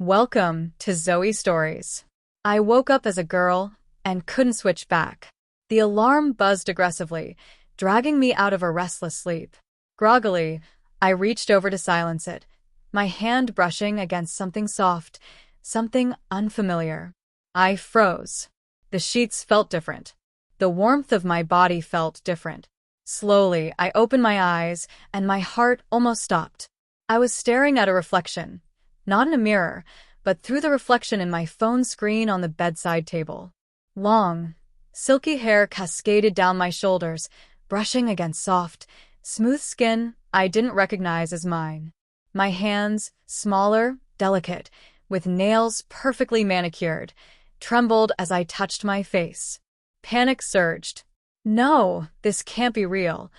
Welcome to Zoe Stories. I woke up as a girl and couldn't switch back. The alarm buzzed aggressively, dragging me out of a restless sleep. Groggily, I reached over to silence it, my hand brushing against something soft, something unfamiliar. I froze. The sheets felt different. The warmth of my body felt different. Slowly, I opened my eyes, and my heart almost stopped. I was staring at a reflection. Not in a mirror, but through the reflection in my phone screen on the bedside table. Long, silky hair cascaded down my shoulders, brushing against soft, smooth skin I didn't recognize as mine. My hands, smaller, delicate, with nails perfectly manicured, trembled as I touched my face. Panic surged. No, this can't be real,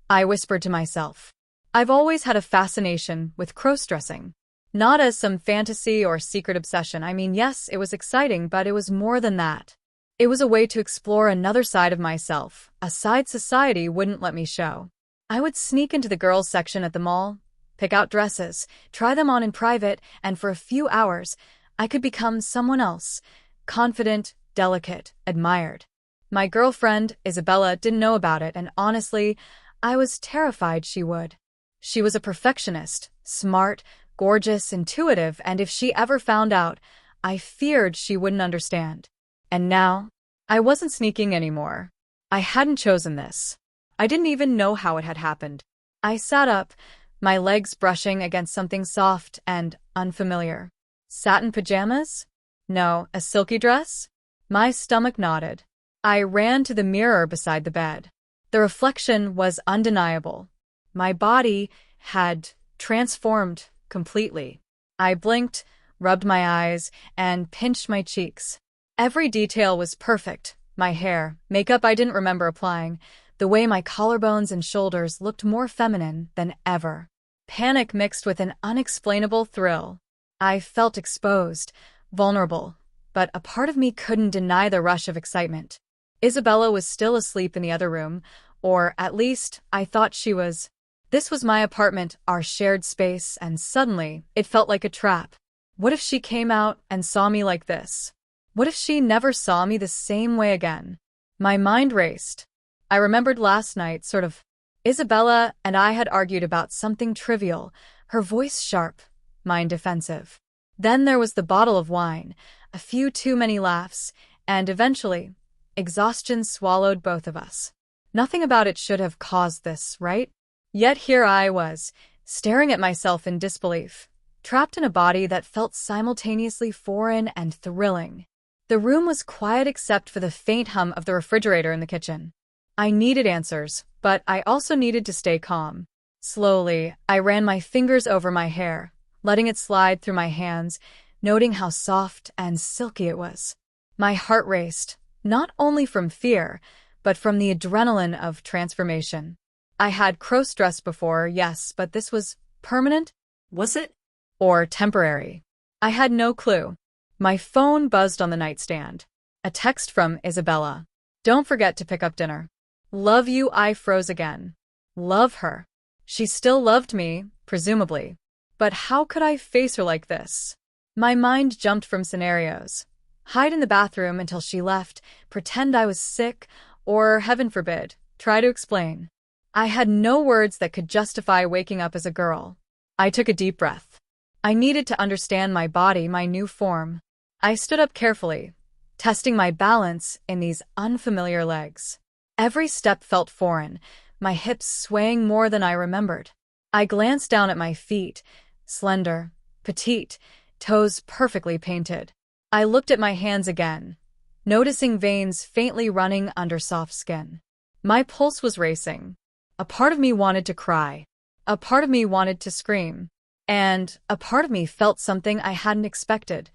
I whispered to myself. I've always had a fascination with cross-dressing. Not as some fantasy or secret obsession. Yes, it was exciting, but it was more than that. It was a way to explore another side of myself, a side society wouldn't let me show. I would sneak into the girls' section at the mall, pick out dresses, try them on in private, and for a few hours, I could become someone else, confident, delicate, admired. My girlfriend, Isabella, didn't know about it, and honestly, I was terrified she would. She was a perfectionist, smart, gorgeous, intuitive, and if she ever found out, I feared she wouldn't understand. And now, I wasn't sneaking anymore. I hadn't chosen this. I didn't even know how it had happened. I sat up, my legs brushing against something soft and unfamiliar. Satin pajamas? No, a silky dress? My stomach nodded. I ran to the mirror beside the bed. The reflection was undeniable. My body had transformed completely. I blinked, rubbed my eyes, and pinched my cheeks. Every detail was perfect. My hair, makeup I didn't remember applying, the way my collarbones and shoulders looked more feminine than ever. Panic mixed with an unexplainable thrill. I felt exposed, vulnerable, but a part of me couldn't deny the rush of excitement. Isabella was still asleep in the other room, or at least I thought she was. This was my apartment, our shared space, and suddenly, it felt like a trap. What if she came out and saw me like this? What if she never saw me the same way again? My mind raced. I remembered last night, sort of. Isabella and I had argued about something trivial, her voice sharp, mine defensive. Then there was the bottle of wine, a few too many laughs, and eventually, exhaustion swallowed both of us. Nothing about it should have caused this, right? Yet here I was, staring at myself in disbelief, trapped in a body that felt simultaneously foreign and thrilling. The room was quiet except for the faint hum of the refrigerator in the kitchen. I needed answers, but I also needed to stay calm. Slowly, I ran my fingers over my hair, letting it slide through my hands, noting how soft and silky it was. My heart raced, not only from fear, but from the adrenaline of transformation. I had cross-dressed before, yes, but this was permanent? Was it? Or temporary? I had no clue. My phone buzzed on the nightstand. A text from Isabella. Don't forget to pick up dinner. Love you. I froze again. Love her. She still loved me, presumably. But how could I face her like this? My mind jumped from scenarios. Hide in the bathroom until she left, pretend I was sick, or, heaven forbid, try to explain. I had no words that could justify waking up as a girl. I took a deep breath. I needed to understand my body, my new form. I stood up carefully, testing my balance in these unfamiliar legs. Every step felt foreign, my hips swaying more than I remembered. I glanced down at my feet, slender, petite, toes perfectly painted. I looked at my hands again, noticing veins faintly running under soft skin. My pulse was racing. A part of me wanted to cry. A part of me wanted to scream. And a part of me felt something I hadn't expected.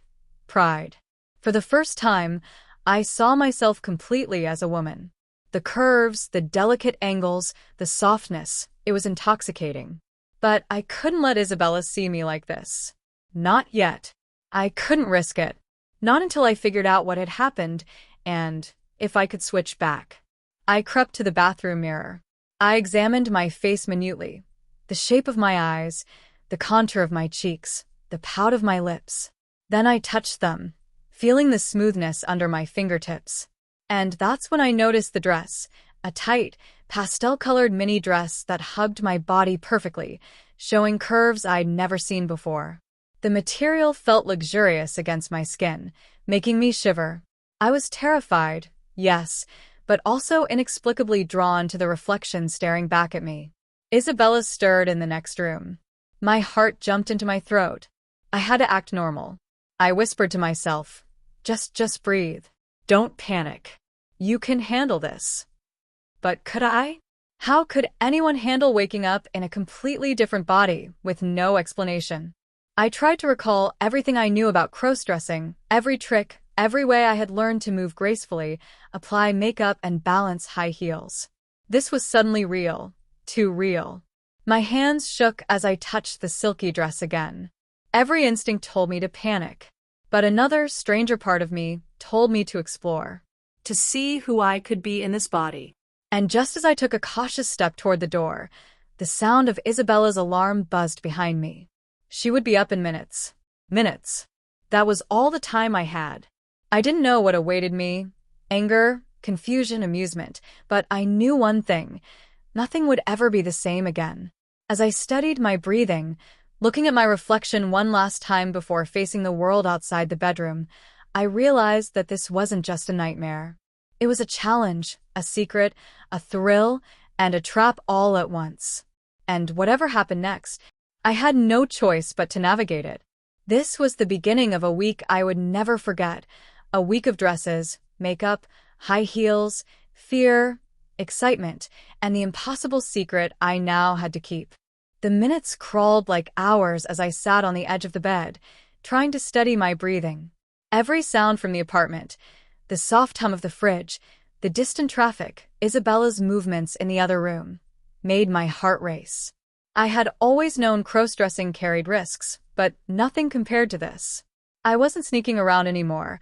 Pride. For the first time, I saw myself completely as a woman. The curves, the delicate angles, the softness, it was intoxicating. But I couldn't let Isabella see me like this. Not yet. I couldn't risk it. Not until I figured out what had happened, and if I could switch back. I crept to the bathroom mirror. I examined my face minutely, the shape of my eyes, the contour of my cheeks, the pout of my lips. Then I touched them, feeling the smoothness under my fingertips. And that's when I noticed the dress, a tight, pastel-colored mini dress that hugged my body perfectly, showing curves I'd never seen before. The material felt luxurious against my skin, making me shiver. I was terrified, yes, but also inexplicably drawn to the reflection staring back at me. Isabella stirred in the next room. My heart jumped into my throat. I had to act normal. I whispered to myself, just breathe. Don't panic. You can handle this. But could I? How could anyone handle waking up in a completely different body with no explanation? I tried to recall everything I knew about cross-dressing, every trick, every way I had learned to move gracefully, apply makeup, and balance high heels. This was suddenly real, too real. My hands shook as I touched the silky dress again. Every instinct told me to panic, but another, stranger part of me told me to explore, to see who I could be in this body. And just as I took a cautious step toward the door, the sound of Isabella's alarm buzzed behind me. She would be up in minutes. Minutes. That was all the time I had. I didn't know what awaited me. Anger, confusion, amusement. But I knew one thing. Nothing would ever be the same again. As I studied my breathing, looking at my reflection one last time before facing the world outside the bedroom, I realized that this wasn't just a nightmare. It was a challenge, a secret, a thrill, and a trap all at once. And whatever happened next, I had no choice but to navigate it. This was the beginning of a week I would never forget, a week of dresses, makeup, high heels, fear, excitement, and the impossible secret I now had to keep. The minutes crawled like hours as I sat on the edge of the bed, trying to steady my breathing. Every sound from the apartment, the soft hum of the fridge, the distant traffic, Isabella's movements in the other room, made my heart race. I had always known cross-dressing carried risks, but nothing compared to this. I wasn't sneaking around anymore.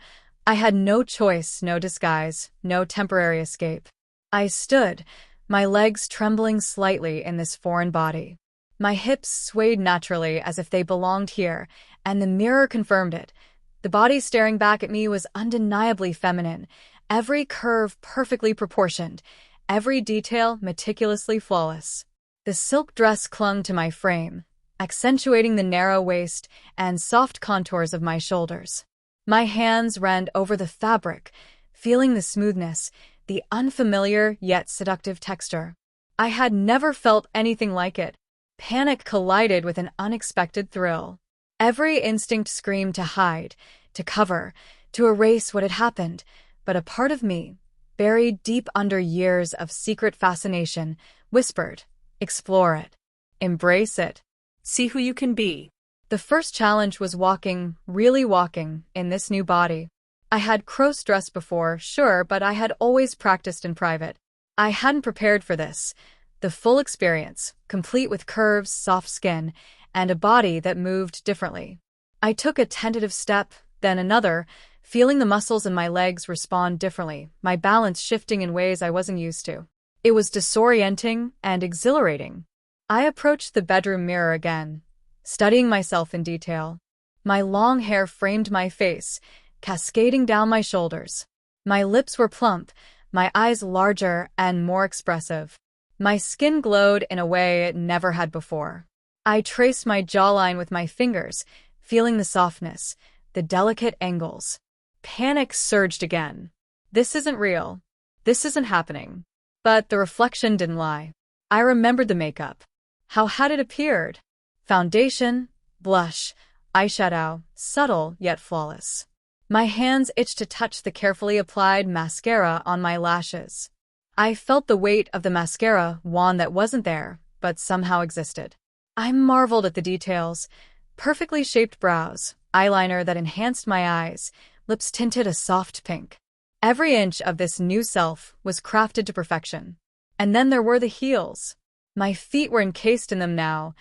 I had no choice, no disguise, no temporary escape. I stood, my legs trembling slightly in this foreign body. My hips swayed naturally as if they belonged here, and the mirror confirmed it. The body staring back at me was undeniably feminine, every curve perfectly proportioned, every detail meticulously flawless. The silk dress clung to my frame, accentuating the narrow waist and soft contours of my shoulders. My hands ran over the fabric, feeling the smoothness, the unfamiliar yet seductive texture. I had never felt anything like it. Panic collided with an unexpected thrill. Every instinct screamed to hide, to cover, to erase what had happened, but a part of me, buried deep under years of secret fascination, whispered, explore it. Embrace it. See who you can be. The first challenge was walking, really walking, in this new body. I had cross-dressed before, sure, but I had always practiced in private. I hadn't prepared for this. The full experience, complete with curves, soft skin, and a body that moved differently. I took a tentative step, then another, feeling the muscles in my legs respond differently, my balance shifting in ways I wasn't used to. It was disorienting and exhilarating. I approached the bedroom mirror again, studying myself in detail. My long hair framed my face, cascading down my shoulders. My lips were plump, my eyes larger and more expressive. My skin glowed in a way it never had before. I traced my jawline with my fingers, feeling the softness, the delicate angles. Panic surged again. This isn't real. This isn't happening. But the reflection didn't lie. I remembered the makeup. How had it appeared? Foundation, blush, eyeshadow, subtle yet flawless. My hands itched to touch the carefully applied mascara on my lashes. I felt the weight of the mascara wand that wasn't there, but somehow existed. I marveled at the details. Perfectly shaped brows, eyeliner that enhanced my eyes, lips tinted a soft pink. Every inch of this new self was crafted to perfection. And then there were the heels. My feet were encased in them now,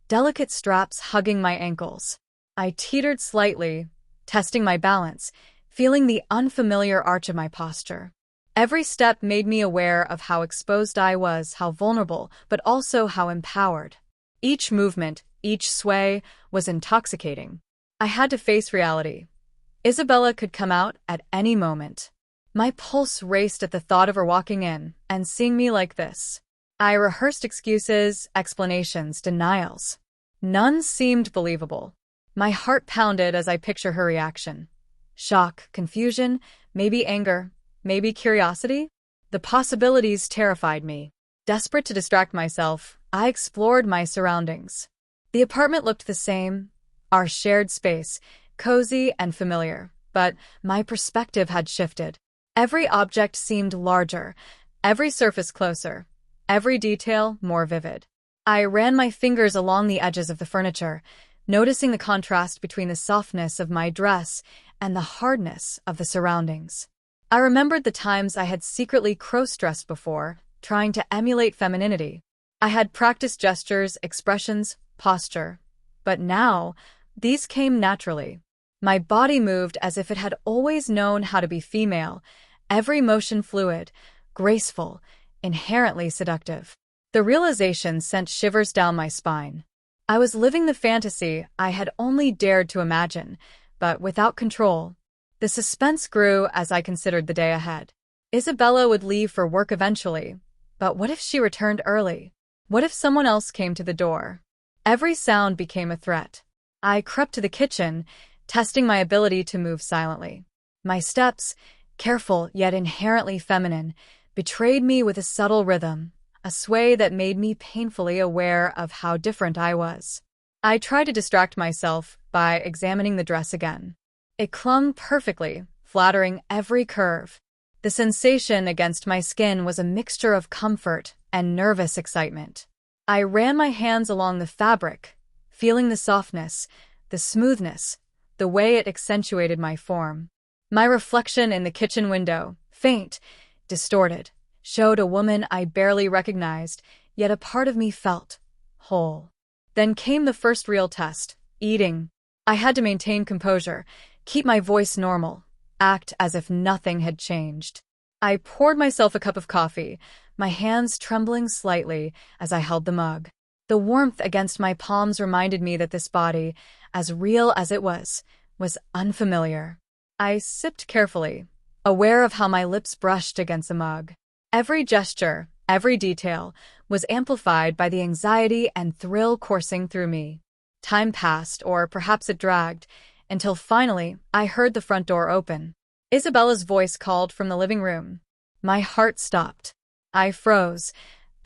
delicate straps hugging my ankles. I teetered slightly, testing my balance, feeling the unfamiliar arch of my posture. Every step made me aware of how exposed I was, how vulnerable, but also how empowered. Each movement, each sway, was intoxicating. I had to face reality. Isabella could come out at any moment. My pulse raced at the thought of her walking in and seeing me like this. I rehearsed excuses, explanations, denials. None seemed believable. My heart pounded as I pictured her reaction. Shock, confusion, maybe anger, maybe curiosity? The possibilities terrified me. Desperate to distract myself, I explored my surroundings. The apartment looked the same, our shared space, cozy and familiar, but my perspective had shifted. Every object seemed larger, every surface closer, every detail more vivid. I ran my fingers along the edges of the furniture, noticing the contrast between the softness of my dress and the hardness of the surroundings. I remembered the times I had secretly cross-dressed before, trying to emulate femininity. I had practiced gestures, expressions, posture. But now, these came naturally. My body moved as if it had always known how to be female, every motion fluid, graceful, inherently seductive. The realization sent shivers down my spine. I was living the fantasy I had only dared to imagine, but without control. The suspense grew as I considered the day ahead. Isabella would leave for work eventually, but what if she returned early? What if someone else came to the door? Every sound became a threat. I crept to the kitchen, testing my ability to move silently. My steps, careful yet inherently feminine, betrayed me with a subtle rhythm, a sway that made me painfully aware of how different I was. I tried to distract myself by examining the dress again. It clung perfectly, flattering every curve. The sensation against my skin was a mixture of comfort and nervous excitement. I ran my hands along the fabric, feeling the softness, the smoothness, the way it accentuated my form. My reflection in the kitchen window, faint, distorted, showed a woman I barely recognized, yet a part of me felt whole. Then came the first real test, eating. I had to maintain composure, keep my voice normal, act as if nothing had changed. I poured myself a cup of coffee, my hands trembling slightly as I held the mug. The warmth against my palms reminded me that this body, as real as it was unfamiliar. I sipped carefully, aware of how my lips brushed against the mug. Every gesture, every detail, was amplified by the anxiety and thrill coursing through me. Time passed, or perhaps it dragged, until finally I heard the front door open. Isabella's voice called from the living room. My heart stopped. I froze,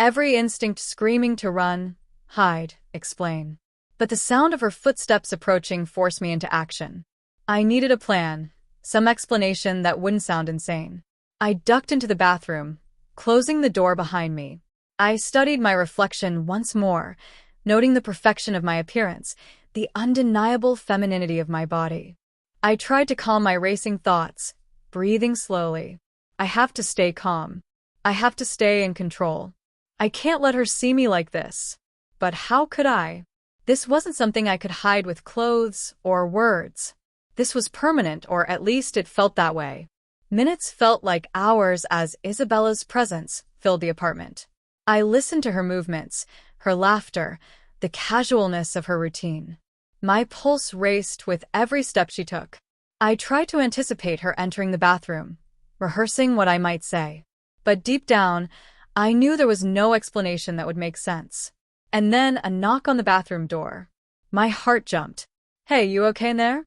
every instinct screaming to run, hide, explain. But the sound of her footsteps approaching forced me into action. I needed a plan, some explanation that wouldn't sound insane. I ducked into the bathroom, closing the door behind me. I studied my reflection once more, noting the perfection of my appearance, the undeniable femininity of my body. I tried to calm my racing thoughts, breathing slowly. I have to stay calm. I have to stay in control. I can't let her see me like this. But how could I? This wasn't something I could hide with clothes or words. This was permanent, or at least it felt that way. Minutes felt like hours as Isabella's presence filled the apartment. I listened to her movements, her laughter, the casualness of her routine. My pulse raced with every step she took. I tried to anticipate her entering the bathroom, rehearsing what I might say. But deep down, I knew there was no explanation that would make sense. And then a knock on the bathroom door. My heart jumped. "Hey, you okay in there?"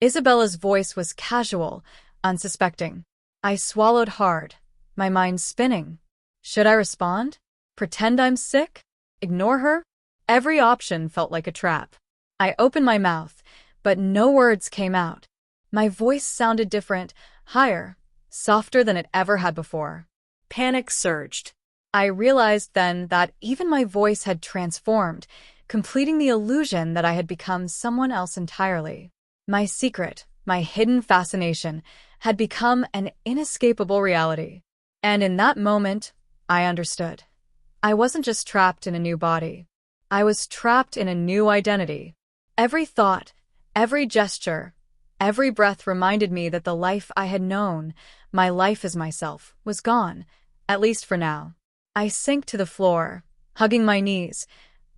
Isabella's voice was casual, unsuspecting. I swallowed hard, my mind spinning. Should I respond? Pretend I'm sick? Ignore her? Every option felt like a trap. I opened my mouth, but no words came out. My voice sounded different, higher, softer than it ever had before. Panic surged. I realized then that even my voice had transformed, completing the illusion that I had become someone else entirely. My secret, my hidden fascination, had become an inescapable reality. And in that moment, I understood. I wasn't just trapped in a new body. I was trapped in a new identity. Every thought, every gesture, every breath reminded me that the life I had known, my life as myself, was gone, at least for now. I sank to the floor, hugging my knees,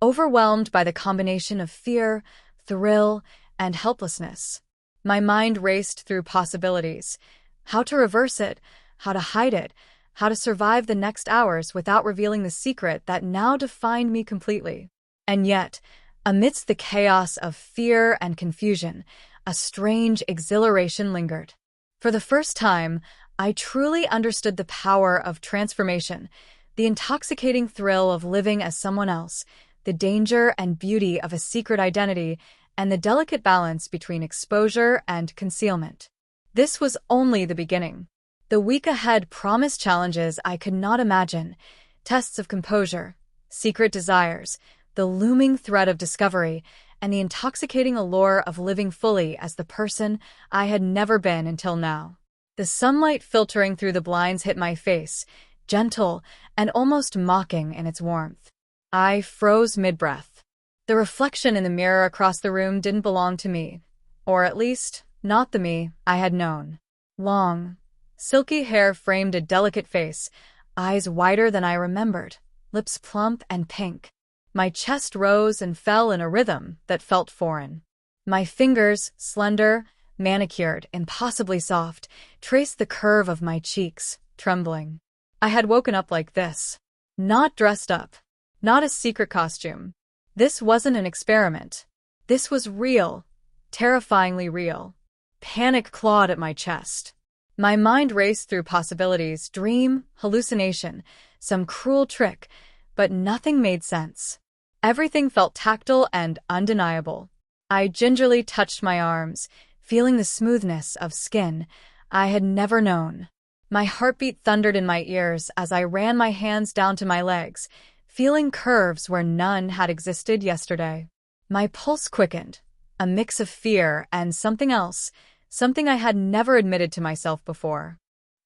overwhelmed by the combination of fear, thrill, and helplessness. My mind raced through possibilities. How to reverse it, how to hide it, how to survive the next hours without revealing the secret that now defined me completely. And yet, amidst the chaos of fear and confusion, a strange exhilaration lingered. For the first time, I truly understood the power of transformation, the intoxicating thrill of living as someone else, the danger and beauty of a secret identity, and the delicate balance between exposure and concealment. This was only the beginning. The week ahead promised challenges I could not imagine, tests of composure, secret desires, the looming threat of discovery, and the intoxicating allure of living fully as the person I had never been until now. The sunlight filtering through the blinds hit my face, gentle and almost mocking in its warmth. I froze mid-breath. The reflection in the mirror across the room didn't belong to me, or at least, not the me I had known. Long, silky hair framed a delicate face, eyes wider than I remembered, lips plump and pink. My chest rose and fell in a rhythm that felt foreign. My fingers, slender, manicured, impossibly soft, traced the curve of my cheeks, trembling. I had woken up like this. Not dressed up. Not a secret costume. This wasn't an experiment. This was real. Terrifyingly real. Panic clawed at my chest. My mind raced through possibilities, dream, hallucination, some cruel trick, but nothing made sense. Everything felt tactile and undeniable. I gingerly touched my arms, feeling the smoothness of skin I had never known. My heartbeat thundered in my ears as I ran my hands down to my legs, feeling curves where none had existed yesterday. My pulse quickened, a mix of fear and something else, something I had never admitted to myself before.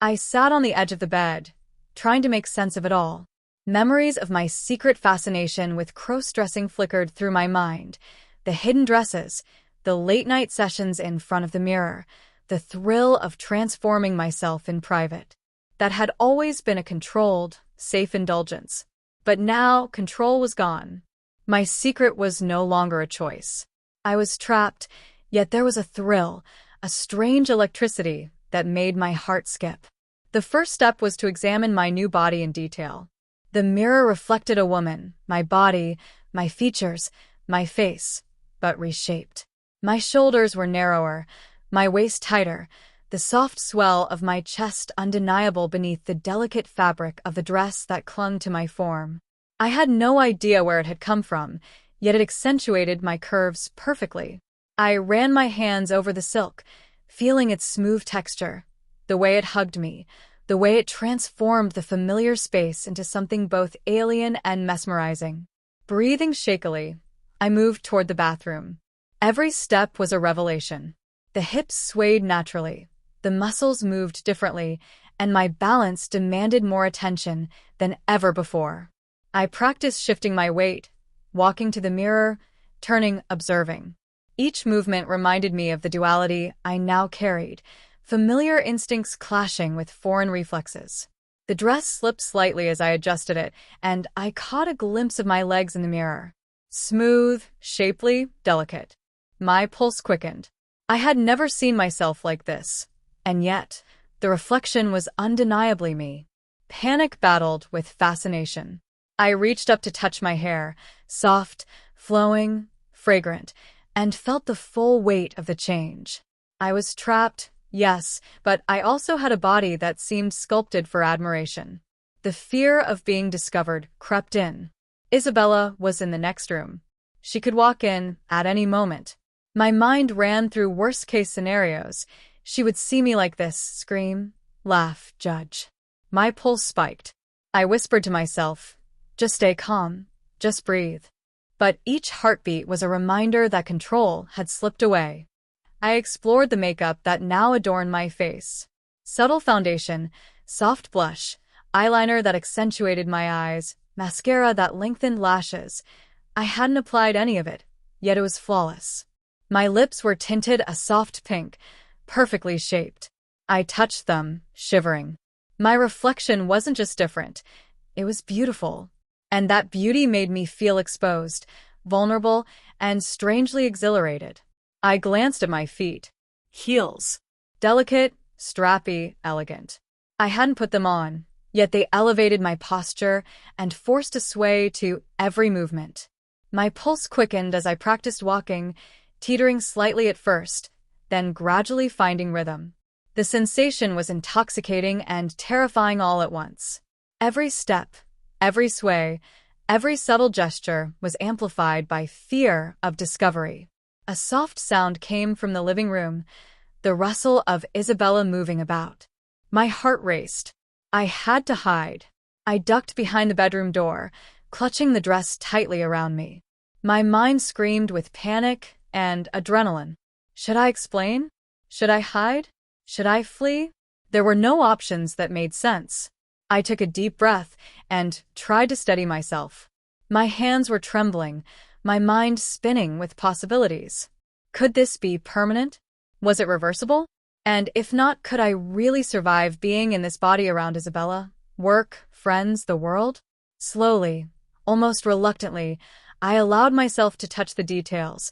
I sat on the edge of the bed, trying to make sense of it all. Memories of my secret fascination with cross-dressing flickered through my mind. The hidden dresses, the late-night sessions in front of the mirror, the thrill of transforming myself in private. That had always been a controlled, safe indulgence. But now, control was gone. My secret was no longer a choice. I was trapped, yet there was a thrill, a strange electricity that made my heart skip. The first step was to examine my new body in detail. The mirror reflected a woman, my body, my features, my face, but reshaped. My shoulders were narrower, my waist tighter, the soft swell of my chest undeniable beneath the delicate fabric of the dress that clung to my form. I had no idea where it had come from, yet it accentuated my curves perfectly. I ran my hands over the silk, feeling its smooth texture, the way it hugged me, the way it transformed the familiar space into something both alien and mesmerizing. Breathing shakily, I moved toward the bathroom. Every step was a revelation. The hips swayed naturally, the muscles moved differently, and my balance demanded more attention than ever before. I practiced shifting my weight, walking to the mirror, turning, observing. Each movement reminded me of the duality I now carried, familiar instincts clashing with foreign reflexes. The dress slipped slightly as I adjusted it, and I caught a glimpse of my legs in the mirror. Smooth, shapely, delicate. My pulse quickened. I had never seen myself like this, and yet, the reflection was undeniably me. Panic battled with fascination. I reached up to touch my hair, soft, flowing, fragrant, and felt the full weight of the change. I was trapped, yes, but I also had a body that seemed sculpted for admiration. The fear of being discovered crept in. Isabella was in the next room. She could walk in at any moment. My mind ran through worst-case scenarios. She would see me like this, scream, laugh, judge. My pulse spiked. I whispered to myself, just stay calm, just breathe. But each heartbeat was a reminder that control had slipped away. I explored the makeup that now adorned my face. Subtle foundation, soft blush, eyeliner that accentuated my eyes, mascara that lengthened lashes. I hadn't applied any of it, yet it was flawless. My lips were tinted a soft pink, perfectly shaped. I touched them, shivering. My reflection wasn't just different, it was beautiful. And that beauty made me feel exposed, vulnerable, and strangely exhilarated. I glanced at my feet. Heels. Delicate, strappy, elegant. I hadn't put them on, yet they elevated my posture and forced a sway to every movement. My pulse quickened as I practiced walking, teetering slightly at first, then gradually finding rhythm. The sensation was intoxicating and terrifying all at once. Every step, every sway, every subtle gesture was amplified by fear of discovery. A soft sound came from the living room, the rustle of Isabella moving about. My heart raced. I had to hide. I ducked behind the bedroom door, clutching the dress tightly around me. My mind screamed with panic and adrenaline. Should I explain? Should I hide? Should I flee? There were no options that made sense. I took a deep breath and tried to steady myself. My hands were trembling, my mind spinning with possibilities. Could this be permanent? Was it reversible? And if not, could I really survive being in this body around Isabella? Work, friends, the world? Slowly, almost reluctantly, I allowed myself to touch the details.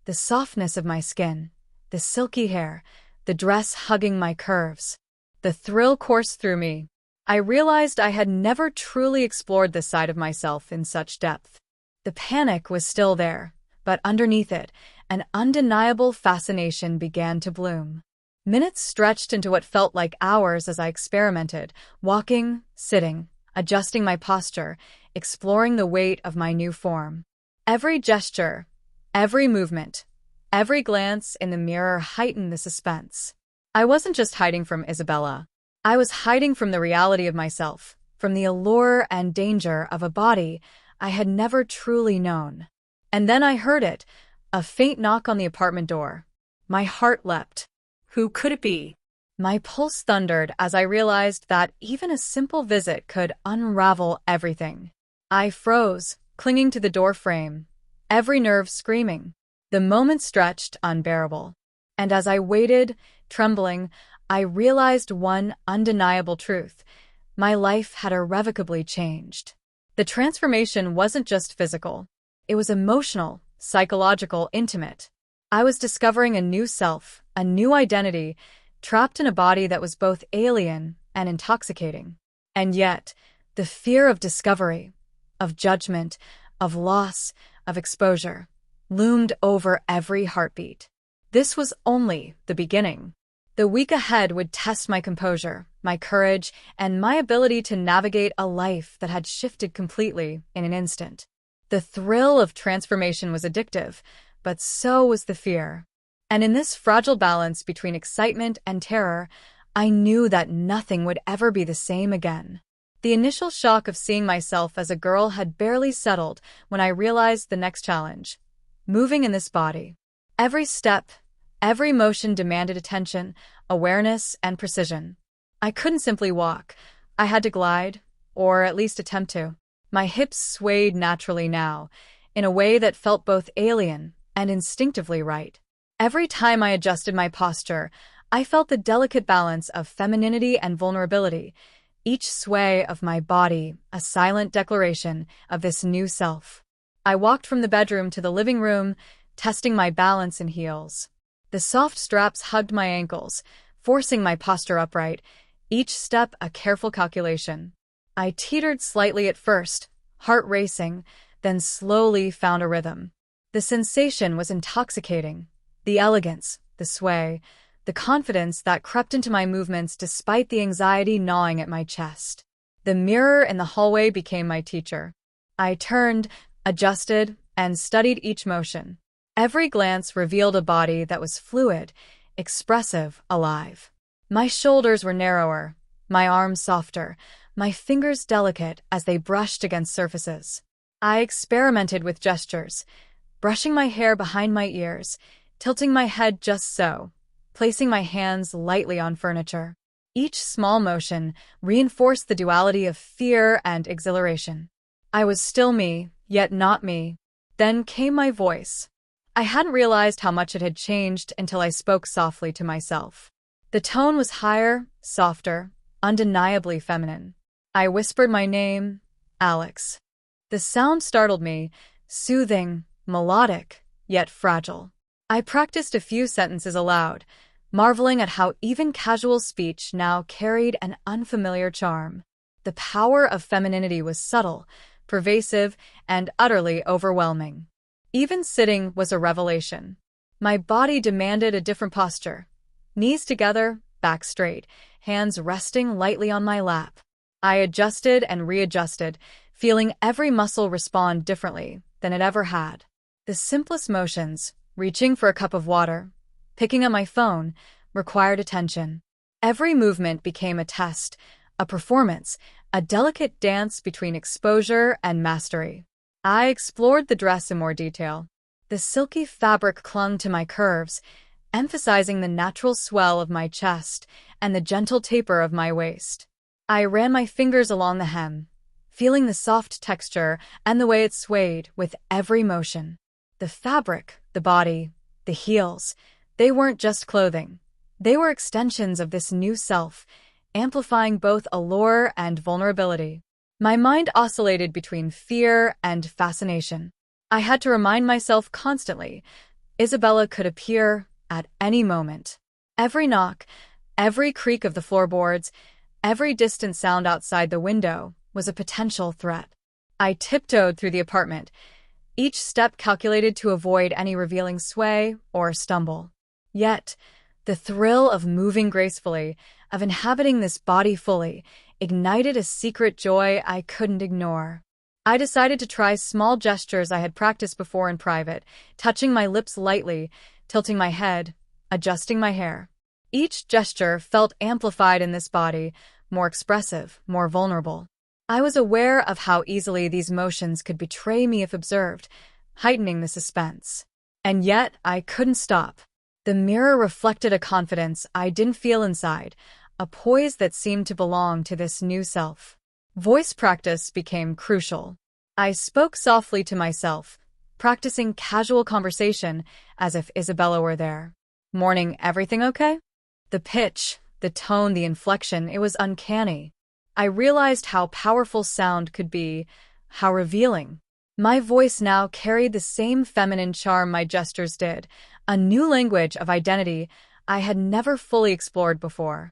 The softness of my skin, the silky hair, the dress hugging my curves. The thrill coursed through me. I realized I had never truly explored this side of myself in such depth. The panic was still there, but underneath it, an undeniable fascination began to bloom. Minutes stretched into what felt like hours as I experimented, walking, sitting, adjusting my posture, exploring the weight of my new form. Every gesture, every movement, every glance in the mirror heightened the suspense. I wasn't just hiding from Isabella. I was hiding from the reality of myself, from the allure and danger of a body I had never truly known. And then I heard it, a faint knock on the apartment door. My heart leapt. Who could it be? My pulse thundered as I realized that even a simple visit could unravel everything. I froze, clinging to the door frame, every nerve screaming. The moment stretched unbearable. And as I waited, trembling, I realized one undeniable truth. My life had irrevocably changed. The transformation wasn't just physical. It was emotional, psychological, intimate. I was discovering a new self, a new identity, trapped in a body that was both alien and intoxicating. And yet, the fear of discovery, of judgment, of loss, of exposure, loomed over every heartbeat. This was only the beginning. The week ahead would test my composure, my courage, and my ability to navigate a life that had shifted completely in an instant. The thrill of transformation was addictive, but so was the fear. And in this fragile balance between excitement and terror, I knew that nothing would ever be the same again. The initial shock of seeing myself as a girl had barely settled when I realized the next challenge. Moving in this body. Every step, every motion demanded attention, awareness, and precision. I couldn't simply walk. I had to glide, or at least attempt to. My hips swayed naturally now, in a way that felt both alien and instinctively right. Every time I adjusted my posture, I felt the delicate balance of femininity and vulnerability, each sway of my body a silent declaration of this new self. I walked from the bedroom to the living room, testing my balance in heels. The soft straps hugged my ankles, forcing my posture upright, each step a careful calculation. I teetered slightly at first, heart racing, then slowly found a rhythm. The sensation was intoxicating. The elegance, the sway, the confidence that crept into my movements despite the anxiety gnawing at my chest. The mirror in the hallway became my teacher. I turned, adjusted, and studied each motion. Every glance revealed a body that was fluid, expressive, alive. My shoulders were narrower, my arms softer, my fingers delicate as they brushed against surfaces. I experimented with gestures, brushing my hair behind my ears, tilting my head just so, placing my hands lightly on furniture. Each small motion reinforced the duality of fear and exhilaration. I was still me, yet not me. Then came my voice. I hadn't realized how much it had changed until I spoke softly to myself. The tone was higher, softer, undeniably feminine. I whispered my name, Alex. The sound startled me, soothing, melodic, yet fragile. I practiced a few sentences aloud, marveling at how even casual speech now carried an unfamiliar charm. The power of femininity was subtle, pervasive, and utterly overwhelming. Even sitting was a revelation. My body demanded a different posture. Knees together, back straight, hands resting lightly on my lap. I adjusted and readjusted, feeling every muscle respond differently than it ever had. The simplest motions, reaching for a cup of water, picking up my phone, required attention. Every movement became a test, a performance, a delicate dance between exposure and mastery. I explored the dress in more detail. The silky fabric clung to my curves, emphasizing the natural swell of my chest and the gentle taper of my waist. I ran my fingers along the hem, feeling the soft texture and the way it swayed with every motion. The fabric, the body, the heels, they weren't just clothing. They were extensions of this new self, amplifying both allure and vulnerability. My mind oscillated between fear and fascination. I had to remind myself constantly, Isabella could appear at any moment. Every knock, every creak of the floorboards, every distant sound outside the window was a potential threat. I tiptoed through the apartment, each step calculated to avoid any revealing sway or stumble. Yet, the thrill of moving gracefully, of inhabiting this body fully, ignited a secret joy I couldn't ignore. I decided to try small gestures I had practiced before in private, touching my lips lightly, tilting my head, adjusting my hair. Each gesture felt amplified in this body, more expressive, more vulnerable. I was aware of how easily these motions could betray me if observed, heightening the suspense. And yet, I couldn't stop. The mirror reflected a confidence I didn't feel inside, a poise that seemed to belong to this new self. Voice practice became crucial. I spoke softly to myself, practicing casual conversation as if Isabella were there. "Morning, everything okay?" The pitch, the tone, the inflection, it was uncanny. I realized how powerful sound could be, how revealing. My voice now carried the same feminine charm my gestures did, a new language of identity I had never fully explored before.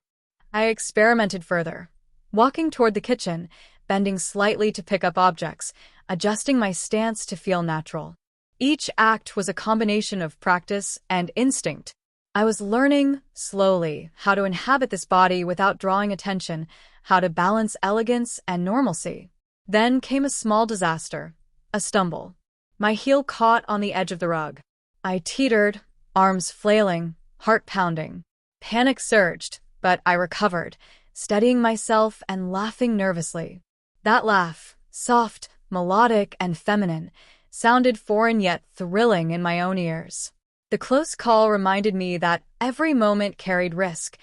I experimented further, walking toward the kitchen, bending slightly to pick up objects, adjusting my stance to feel natural. Each act was a combination of practice and instinct. I was learning, slowly, how to inhabit this body without drawing attention, how to balance elegance and normalcy. Then came a small disaster, a stumble. My heel caught on the edge of the rug. I teetered, arms flailing, heart pounding. Panic surged, but I recovered, steadying myself and laughing nervously. That laugh, soft, melodic, and feminine, sounded foreign yet thrilling in my own ears. The close call reminded me that every moment carried risk.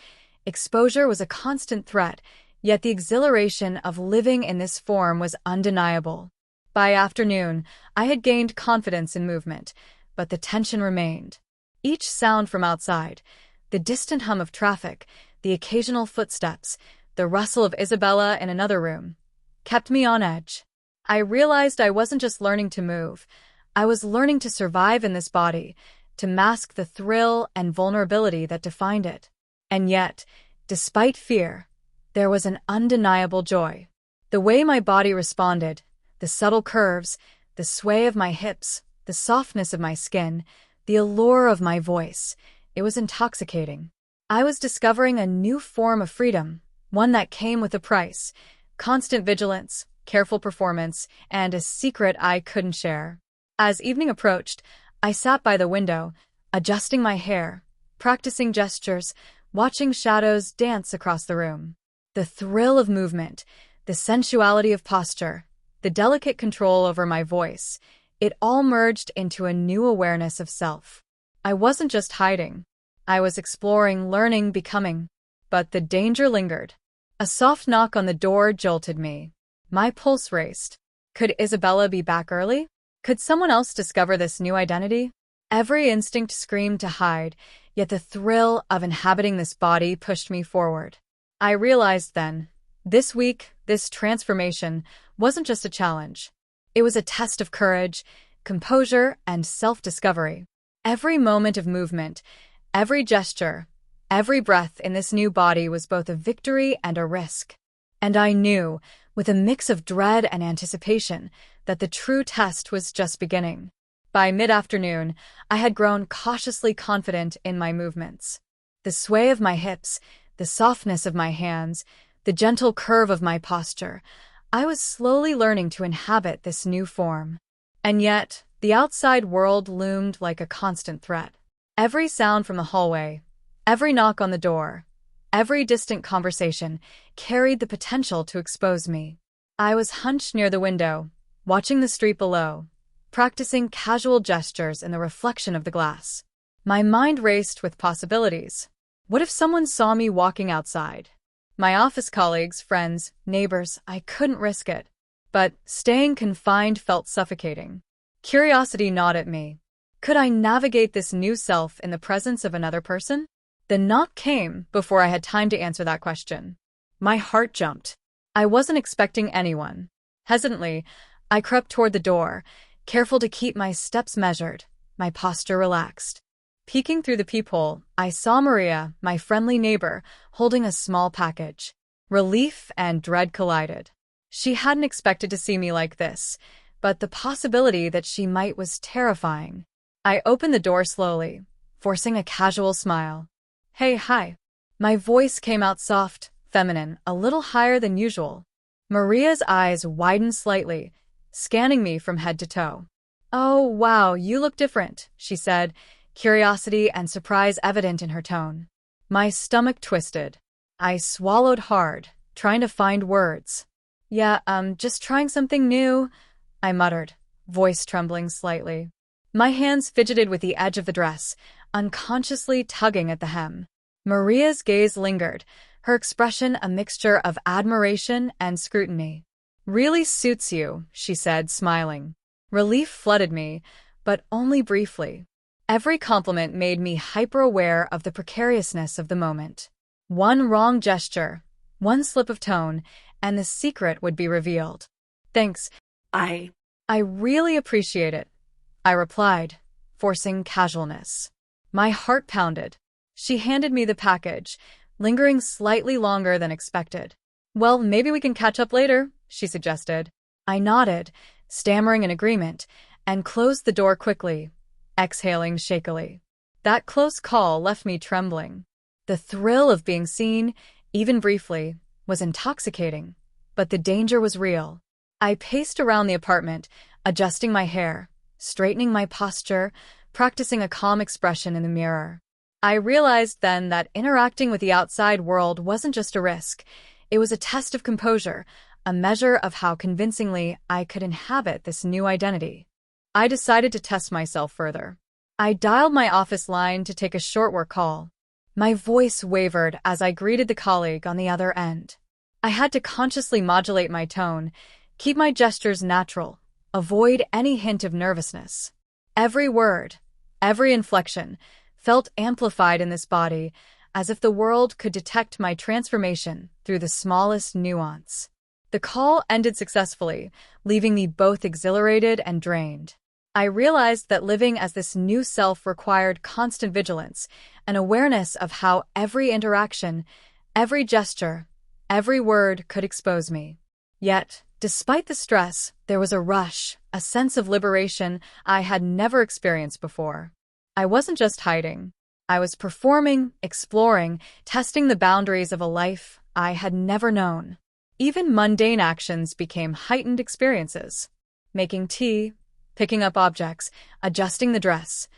Exposure was a constant threat, yet the exhilaration of living in this form was undeniable. By afternoon, I had gained confidence in movement, but the tension remained. Each sound from outside, the distant hum of traffic, the occasional footsteps, the rustle of Isabella in another room, kept me on edge. I realized I wasn't just learning to move. I was learning to survive in this body, to mask the thrill and vulnerability that defined it. And yet, despite fear, there was an undeniable joy. The way my body responded, the subtle curves, the sway of my hips, the softness of my skin, the allure of my voice, it was intoxicating. I was discovering a new form of freedom, one that came with a price, constant vigilance, careful performance, and a secret I couldn't share. As evening approached, I sat by the window, adjusting my hair, practicing gestures, watching shadows dance across the room. The thrill of movement, the sensuality of posture, the delicate control over my voice, it all merged into a new awareness of self. I wasn't just hiding. I was exploring, learning, becoming. But the danger lingered. A soft knock on the door jolted me. My pulse raced. Could Isabella be back early? Could someone else discover this new identity? Every instinct screamed to hide, yet the thrill of inhabiting this body pushed me forward. I realized then, this week, this transformation wasn't just a challenge. It was a test of courage, composure, and self-discovery. Every moment of movement, every gesture, every breath in this new body was both a victory and a risk. And I knew, with a mix of dread and anticipation, that the true test was just beginning. By mid-afternoon, I had grown cautiously confident in my movements. The sway of my hips, the softness of my hands, the gentle curve of my posture, I was slowly learning to inhabit this new form. And yet, the outside world loomed like a constant threat. Every sound from the hallway, every knock on the door, every distant conversation carried the potential to expose me. I was hunched near the window, watching the street below, practicing casual gestures in the reflection of the glass. My mind raced with possibilities. What if someone saw me walking outside? My office colleagues, friends, neighbors, I couldn't risk it. But staying confined felt suffocating. Curiosity gnawed at me. Could I navigate this new self in the presence of another person? The knock came before I had time to answer that question. My heart jumped. I wasn't expecting anyone. Hesitantly, I crept toward the door, careful to keep my steps measured, my posture relaxed. Peeking through the peephole, I saw Maria, my friendly neighbor, holding a small package. Relief and dread collided. She hadn't expected to see me like this, but the possibility that she might was terrifying. I opened the door slowly, forcing a casual smile. "Hey, hi." My voice came out soft, feminine, a little higher than usual. Maria's eyes widened slightly, scanning me from head to toe. "Oh, wow, you look different," she said, curiosity and surprise evident in her tone. My stomach twisted. I swallowed hard, trying to find words. "Yeah, just trying something new," I muttered, voice trembling slightly. My hands fidgeted with the edge of the dress, unconsciously tugging at the hem. Maria's gaze lingered, her expression a mixture of admiration and scrutiny. "Really suits you," she said, smiling. Relief flooded me, but only briefly. Every compliment made me hyper-aware of the precariousness of the moment. One wrong gesture, one slip of tone, and the secret would be revealed. "Thanks. I really appreciate it," I replied, forcing casualness. My heart pounded. She handed me the package, lingering slightly longer than expected. "Well, maybe we can catch up later," she suggested. I nodded, stammering in agreement, and closed the door quickly, exhaling shakily. That close call left me trembling. The thrill of being seen, even briefly, was intoxicating, but the danger was real. I paced around the apartment, adjusting my hair, straightening my posture, practicing a calm expression in the mirror. I realized then that interacting with the outside world wasn't just a risk. It was a test of composure, a measure of how convincingly I could inhabit this new identity. I decided to test myself further. I dialed my office line to take a short work call. My voice wavered as I greeted the colleague on the other end. I had to consciously modulate my tone, keep my gestures natural, avoid any hint of nervousness. Every word, every inflection, felt amplified in this body, as if the world could detect my transformation through the smallest nuance. The call ended successfully, leaving me both exhilarated and drained. I realized that living as this new self required constant vigilance, an awareness of how every interaction, every gesture, every word could expose me. Yet, despite the stress, there was a rush, a sense of liberation I had never experienced before. I wasn't just hiding. I was performing, exploring, testing the boundaries of a life I had never known. Even mundane actions became heightened experiences. Making tea, picking up objects, adjusting the dress,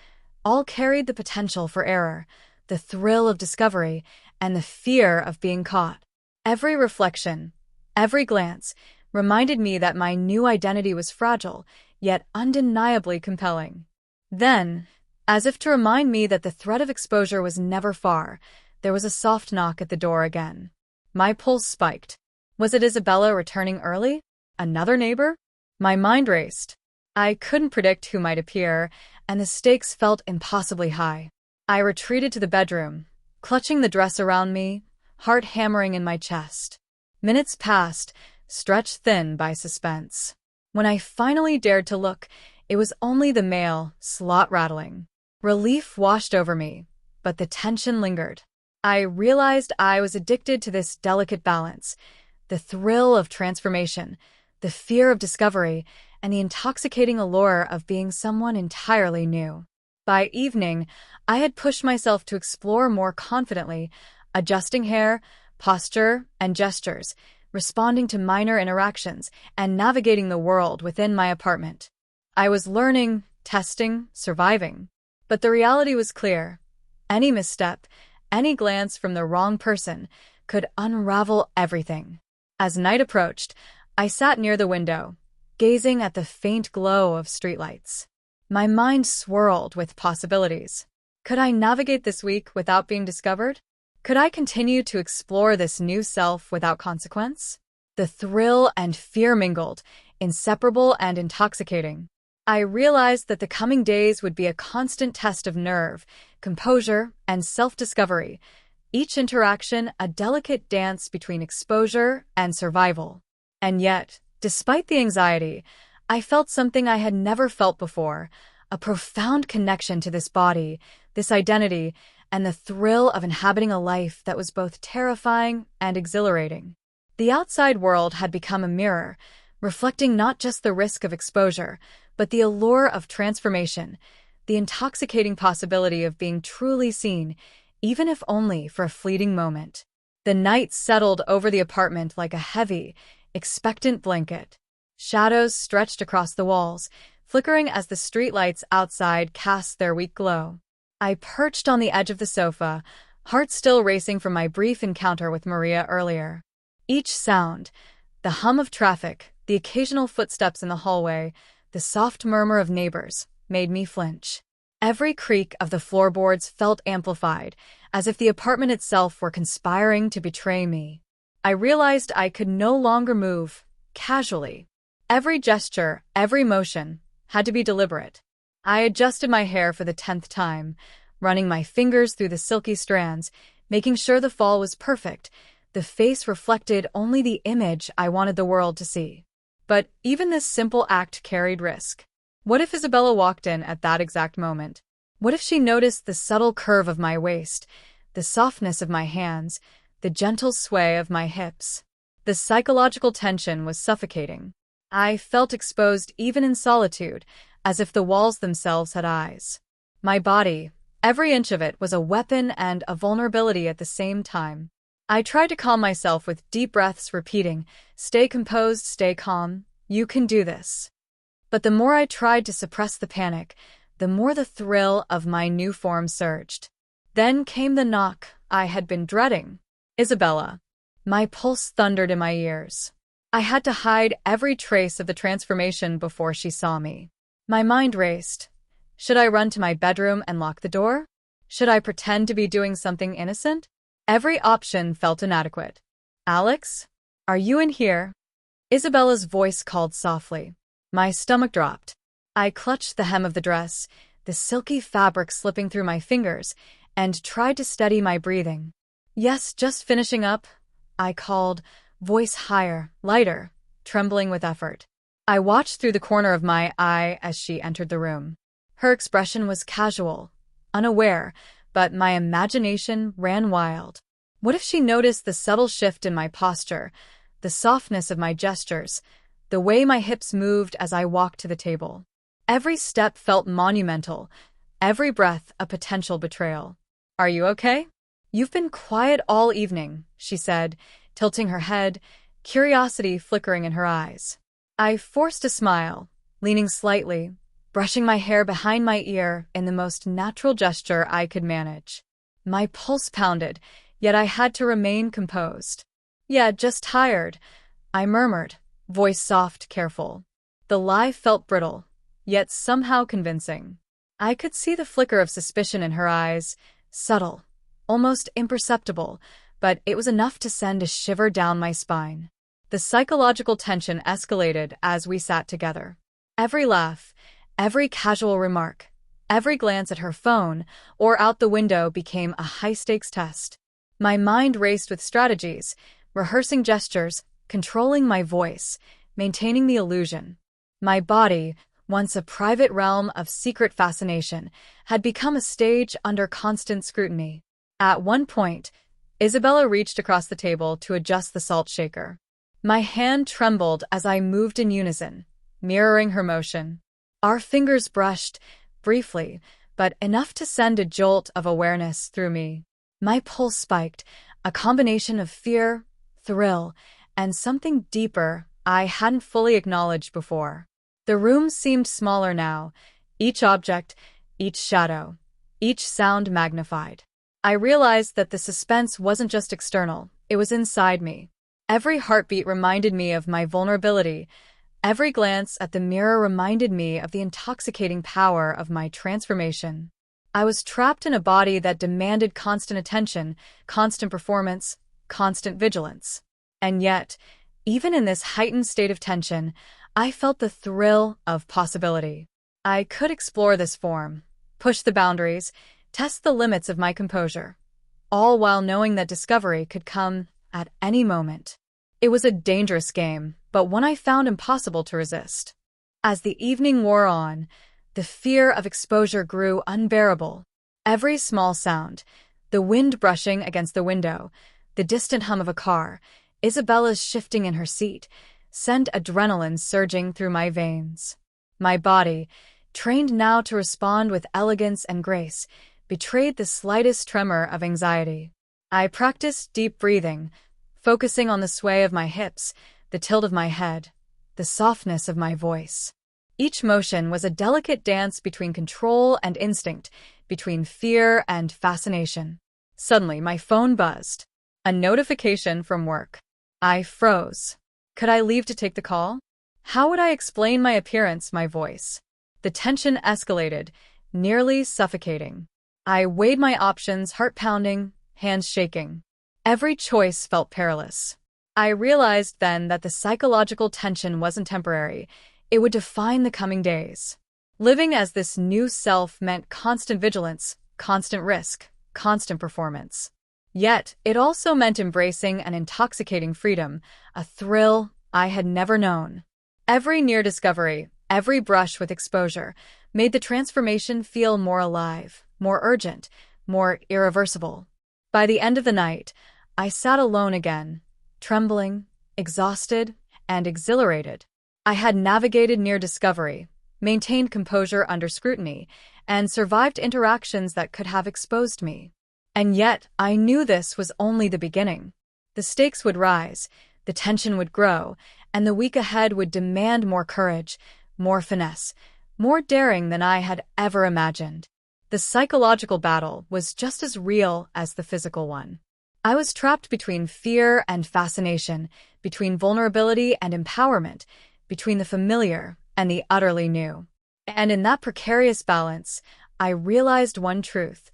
all carried the potential for error, the thrill of discovery, and the fear of being caught. Every reflection, every glance, reminded me that my new identity was fragile, yet undeniably compelling. Then, as if to remind me that the threat of exposure was never far, there was a soft knock at the door again. My pulse spiked. Was it Isabella returning early? Another neighbor? My mind raced. I couldn't predict who might appear, and the stakes felt impossibly high. I retreated to the bedroom, clutching the dress around me, heart hammering in my chest. Minutes passed, stretched thin by suspense. When I finally dared to look, it was only the mail, slot rattling. Relief washed over me, but the tension lingered. I realized I was addicted to this delicate balance, the thrill of transformation, the fear of discovery, and the intoxicating allure of being someone entirely new. By evening, I had pushed myself to explore more confidently, adjusting hair, posture, and gestures, responding to minor interactions, and navigating the world within my apartment. I was learning, testing, surviving. But the reality was clear. Any misstep, any glance from the wrong person could unravel everything. As night approached, I sat near the window, gazing at the faint glow of streetlights. My mind swirled with possibilities. Could I navigate this week without being discovered? Could I continue to explore this new self without consequence? The thrill and fear mingled, inseparable and intoxicating. I realized that the coming days would be a constant test of nerve, composure, and self-discovery, each interaction a delicate dance between exposure and survival. And yet, despite the anxiety, I felt something I had never felt before, a profound connection to this body, this identity, and the thrill of inhabiting a life that was both terrifying and exhilarating. The outside world had become a mirror, reflecting not just the risk of exposure, but the allure of transformation, the intoxicating possibility of being truly seen, even if only for a fleeting moment. The night settled over the apartment like a heavy, expectant blanket. Shadows stretched across the walls, flickering as the streetlights outside cast their weak glow. I perched on the edge of the sofa, heart still racing from my brief encounter with Maria earlier. Each sound, the hum of traffic, the occasional footsteps in the hallway, the soft murmur of neighbors, made me flinch. Every creak of the floorboards felt amplified, as if the apartment itself were conspiring to betray me. I realized I could no longer move casually. Every gesture, every motion, had to be deliberate. I adjusted my hair for the 10th time, running my fingers through the silky strands, making sure the fall was perfect. The face reflected only the image I wanted the world to see. But even this simple act carried risk. What if Isabella walked in at that exact moment? What if she noticed the subtle curve of my waist, the softness of my hands, the gentle sway of my hips? The psychological tension was suffocating. I felt exposed even in solitude, as if the walls themselves had eyes. My body, every inch of it, was a weapon and a vulnerability at the same time. I tried to calm myself with deep breaths, repeating, "Stay composed, stay calm, you can do this." But the more I tried to suppress the panic, the more the thrill of my new form surged. Then came the knock I had been dreading. Isabella. My pulse thundered in my ears. I had to hide every trace of the transformation before she saw me. My mind raced. Should I run to my bedroom and lock the door? Should I pretend to be doing something innocent? Every option felt inadequate. "Alex? Are you in here?" Isabella's voice called softly. My stomach dropped. I clutched the hem of the dress, the silky fabric slipping through my fingers, and tried to steady my breathing. "Yes, just finishing up," I called, voice higher, lighter, trembling with effort. I watched through the corner of my eye as she entered the room. Her expression was casual, unaware, but my imagination ran wild. What if she noticed the subtle shift in my posture, the softness of my gestures, the way my hips moved as I walked to the table? Every step felt monumental, every breath a potential betrayal. "Are you okay? You've been quiet all evening," she said, tilting her head, curiosity flickering in her eyes. I forced a smile, leaning slightly, brushing my hair behind my ear in the most natural gesture I could manage. My pulse pounded, yet I had to remain composed. "Yeah, just tired," I murmured, voice soft, careful. The lie felt brittle, yet somehow convincing. I could see the flicker of suspicion in her eyes, subtle, almost imperceptible, but it was enough to send a shiver down my spine. The psychological tension escalated as we sat together. Every laugh, every casual remark, every glance at her phone or out the window became a high-stakes test. My mind raced with strategies, rehearsing gestures, controlling my voice, maintaining the illusion. My body, once a private realm of secret fascination, had become a stage under constant scrutiny. At one point, Isabella reached across the table to adjust the salt shaker. My hand trembled as I moved in unison, mirroring her motion. Our fingers brushed, briefly, but enough to send a jolt of awareness through me. My pulse spiked, a combination of fear, thrill, and something deeper I hadn't fully acknowledged before. The room seemed smaller now, each object, each shadow, each sound magnified. I realized that the suspense wasn't just external, it was inside me. Every heartbeat reminded me of my vulnerability. Every glance at the mirror reminded me of the intoxicating power of my transformation. I was trapped in a body that demanded constant attention, constant performance, constant vigilance. And yet, even in this heightened state of tension, I felt the thrill of possibility. I could explore this form, push the boundaries, test the limits of my composure, all while knowing that discovery could come at any moment. It was a dangerous game, but one I found impossible to resist. As the evening wore on, the fear of exposure grew unbearable. Every small sound, the wind brushing against the window, the distant hum of a car, Isabella's shifting in her seat, sent adrenaline surging through my veins. My body, trained now to respond with elegance and grace, betrayed the slightest tremor of anxiety. I practiced deep breathing, focusing on the sway of my hips, the tilt of my head, the softness of my voice. Each motion was a delicate dance between control and instinct, between fear and fascination. Suddenly, my phone buzzed. A notification from work. I froze. Could I leave to take the call? How would I explain my appearance, my voice? The tension escalated, nearly suffocating. I weighed my options, heart pounding, hands shaking. Every choice felt perilous. I realized then that the psychological tension wasn't temporary. It would define the coming days. Living as this new self meant constant vigilance, constant risk, constant performance. Yet, it also meant embracing an intoxicating freedom, a thrill I had never known. Every near discovery, every brush with exposure, made the transformation feel more alive, more urgent, more irreversible. By the end of the night, I sat alone again, trembling, exhausted, and exhilarated. I had navigated near discovery, maintained composure under scrutiny, and survived interactions that could have exposed me. And yet, I knew this was only the beginning. The stakes would rise, the tension would grow, and the week ahead would demand more courage, more finesse, more daring than I had ever imagined. The psychological battle was just as real as the physical one. I was trapped between fear and fascination, between vulnerability and empowerment, between the familiar and the utterly new. And in that precarious balance, I realized one truth.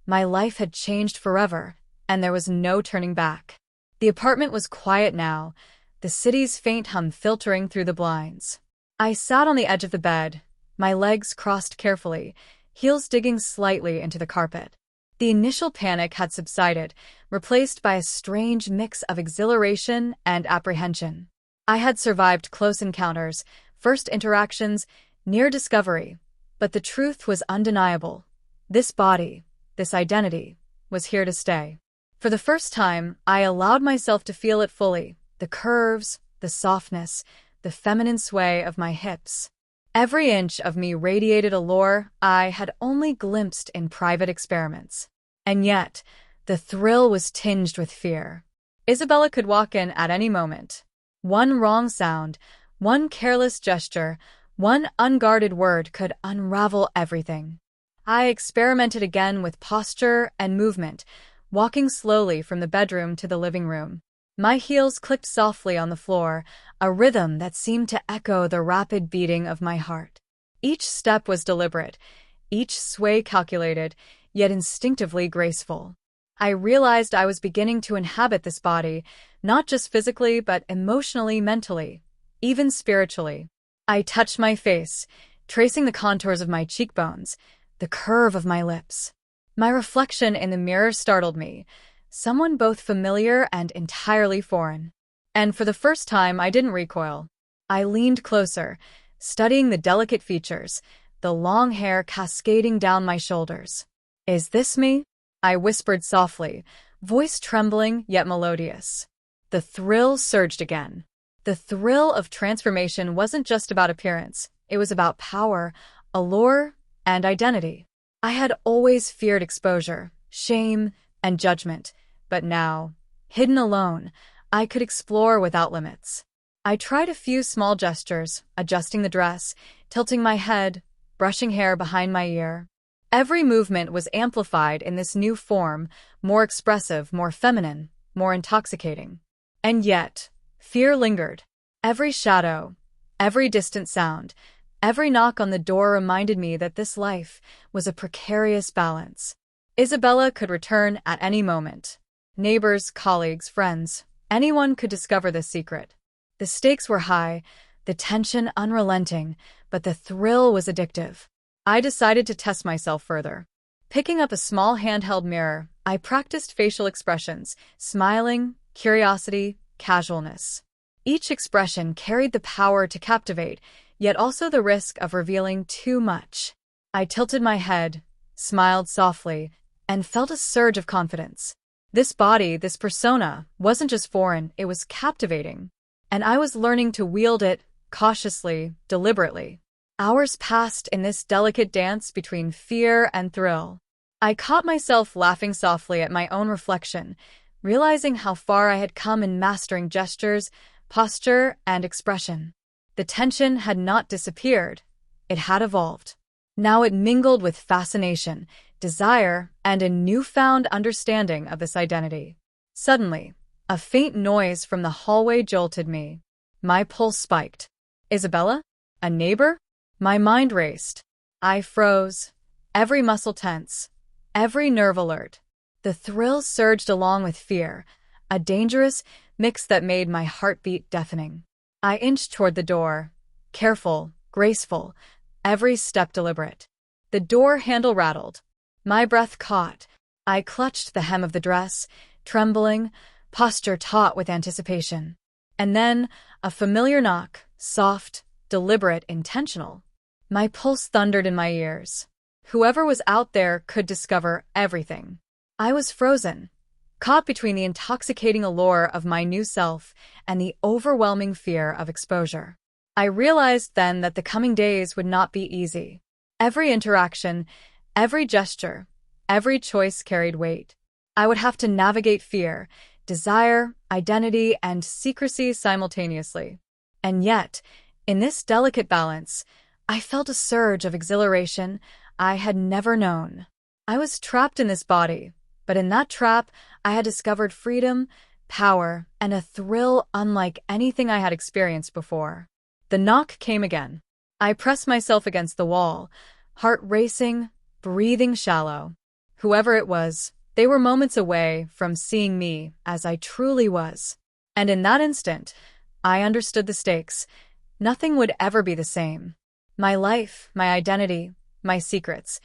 My life had changed forever, and there was no turning back. The apartment was quiet now, the city's faint hum filtering through the blinds. I sat on the edge of the bed, my legs crossed carefully, heels digging slightly into the carpet. The initial panic had subsided, replaced by a strange mix of exhilaration and apprehension. I had survived close encounters, first interactions, near discovery, but the truth was undeniable. This body, this identity, was here to stay. For the first time, I allowed myself to feel it fully, the curves, the softness, the feminine sway of my hips. Every inch of me radiated allure I had only glimpsed in private experiments. And yet, the thrill was tinged with fear. Isabella could walk in at any moment. One wrong sound, one careless gesture, one unguarded word could unravel everything. I experimented again with posture and movement, walking slowly from the bedroom to the living room. My heels clicked softly on the floor, a rhythm that seemed to echo the rapid beating of my heart. Each step was deliberate, each sway calculated, yet instinctively graceful. I realized I was beginning to inhabit this body, not just physically but emotionally, mentally, even spiritually. I touched my face, tracing the contours of my cheekbones, the curve of my lips. My reflection in the mirror startled me, someone both familiar and entirely foreign. And for the first time, I didn't recoil. I leaned closer, studying the delicate features, the long hair cascading down my shoulders. "Is this me?" I whispered softly, voice trembling yet melodious. The thrill surged again. The thrill of transformation wasn't just about appearance, it was about power, allure, and identity. I had always feared exposure, shame, and judgment, but now, hidden alone, I could explore without limits. I tried a few small gestures, adjusting the dress, tilting my head, brushing hair behind my ear. Every movement was amplified in this new form, more expressive, more feminine, more intoxicating. And yet, fear lingered. Every shadow, every distant sound, every knock on the door reminded me that this life was a precarious balance. Isabella could return at any moment. Neighbors, colleagues, friends, anyone could discover this secret. The stakes were high, the tension unrelenting, but the thrill was addictive. I decided to test myself further. Picking up a small handheld mirror, I practiced facial expressions, smiling, curiosity, casualness. Each expression carried the power to captivate, yet also the risk of revealing too much. I tilted my head, smiled softly, and felt a surge of confidence. This body, this persona, wasn't just foreign, it was captivating. And I was learning to wield it, cautiously, deliberately. Hours passed in this delicate dance between fear and thrill. I caught myself laughing softly at my own reflection, realizing how far I had come in mastering gestures, posture, and expression. The tension had not disappeared. It had evolved. Now it mingled with fascination, desire, and a newfound understanding of this identity. Suddenly, a faint noise from the hallway jolted me. My pulse spiked. Isabella? A neighbor? My mind raced. I froze, every muscle tense, every nerve alert. The thrill surged along with fear, a dangerous mix that made my heartbeat deafening. I inched toward the door, careful, graceful, every step deliberate. The door handle rattled. My breath caught. I clutched the hem of the dress, trembling, posture taut with anticipation. And then, a familiar knock, soft, deliberate, intentional. My pulse thundered in my ears. Whoever was out there could discover everything. I was frozen, caught between the intoxicating allure of my new self and the overwhelming fear of exposure. I realized then that the coming days would not be easy. Every interaction, every gesture, every choice carried weight. I would have to navigate fear, desire, identity, and secrecy simultaneously. And yet, in this delicate balance, I felt a surge of exhilaration I had never known. I was trapped in this body, but in that trap, I had discovered freedom, power, and a thrill unlike anything I had experienced before. The knock came again. I pressed myself against the wall, heart racing, breathing shallow. Whoever it was, they were moments away from seeing me as I truly was. And in that instant, I understood the stakes. Nothing would ever be the same. My life, my identity, my secrets,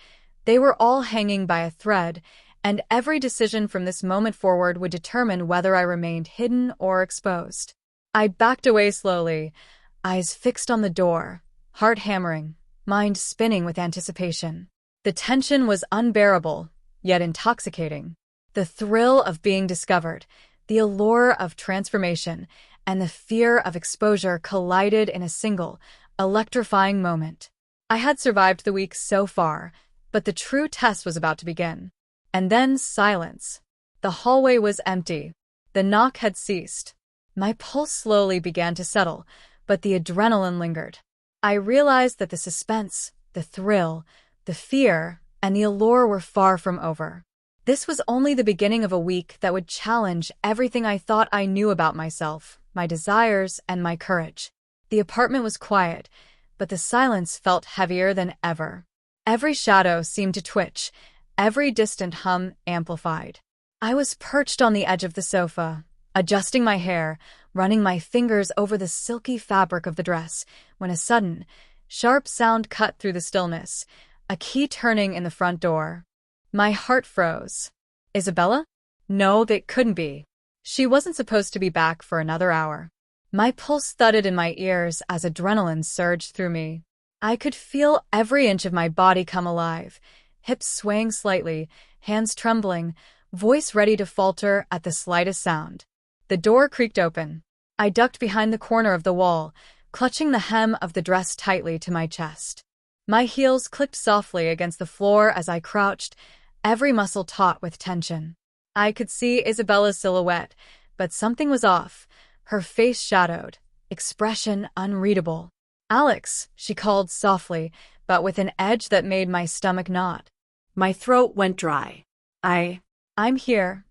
they were all hanging by a thread, and every decision from this moment forward would determine whether I remained hidden or exposed. I backed away slowly, eyes fixed on the door, heart hammering, mind spinning with anticipation. The tension was unbearable, yet intoxicating. The thrill of being discovered, the allure of transformation, and the fear of exposure collided in a single, electrifying moment. I had survived the week so far, but the true test was about to begin. And then silence. The hallway was empty. The knock had ceased. My pulse slowly began to settle, but the adrenaline lingered. I realized that the suspense, the thrill, the fear, and the allure were far from over. This was only the beginning of a week that would challenge everything I thought I knew about myself, my desires, and my courage. The apartment was quiet, but the silence felt heavier than ever. Every shadow seemed to twitch, every distant hum amplified. I was perched on the edge of the sofa, adjusting my hair, running my fingers over the silky fabric of the dress, when a sudden, sharp sound cut through the stillness, a key turning in the front door. My heart froze. Isabella? No, that couldn't be. She wasn't supposed to be back for another hour. My pulse thudded in my ears as adrenaline surged through me. I could feel every inch of my body come alive, hips swaying slightly, hands trembling, voice ready to falter at the slightest sound. The door creaked open. I ducked behind the corner of the wall, clutching the hem of the dress tightly to my chest. My heels clicked softly against the floor as I crouched, every muscle taut with tension. I could see Isabella's silhouette, but something was off, her face shadowed, expression unreadable. "Alex," she called softly, but with an edge that made my stomach knot. My throat went dry. "I'm here,"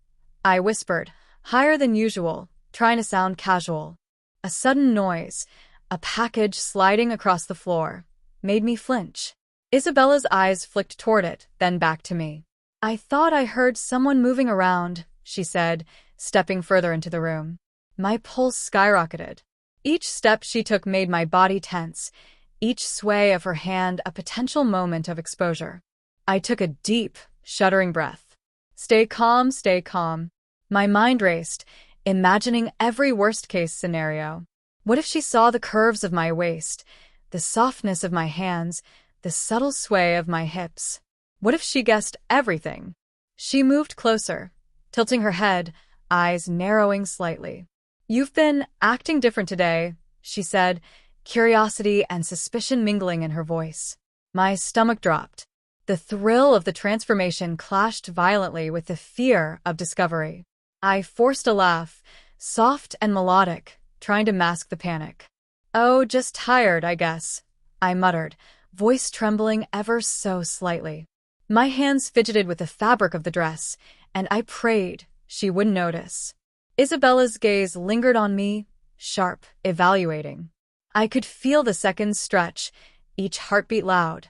I whispered, higher than usual, trying to sound casual. A sudden noise, a package sliding across the floor, made me flinch. Isabella's eyes flicked toward it, then back to me. "I thought I heard someone moving around," she said, stepping further into the room. My pulse skyrocketed. Each step she took made my body tense, each sway of her hand a potential moment of exposure. I took a deep, shuddering breath. Stay calm, stay calm. My mind raced, imagining every worst-case scenario. What if she saw the curves of my waist, the softness of my hands, the subtle sway of my hips? What if she guessed everything? She moved closer, tilting her head, eyes narrowing slightly. "You've been acting different today," she said, curiosity and suspicion mingling in her voice. My stomach dropped. The thrill of the transformation clashed violently with the fear of discovery. I forced a laugh, soft and melodic, trying to mask the panic. "Oh, just tired, I guess," I muttered, voice trembling ever so slightly. My hands fidgeted with the fabric of the dress, and I prayed she wouldn't notice. Isabella's gaze lingered on me, sharp, evaluating. I could feel the seconds stretch, each heartbeat loud,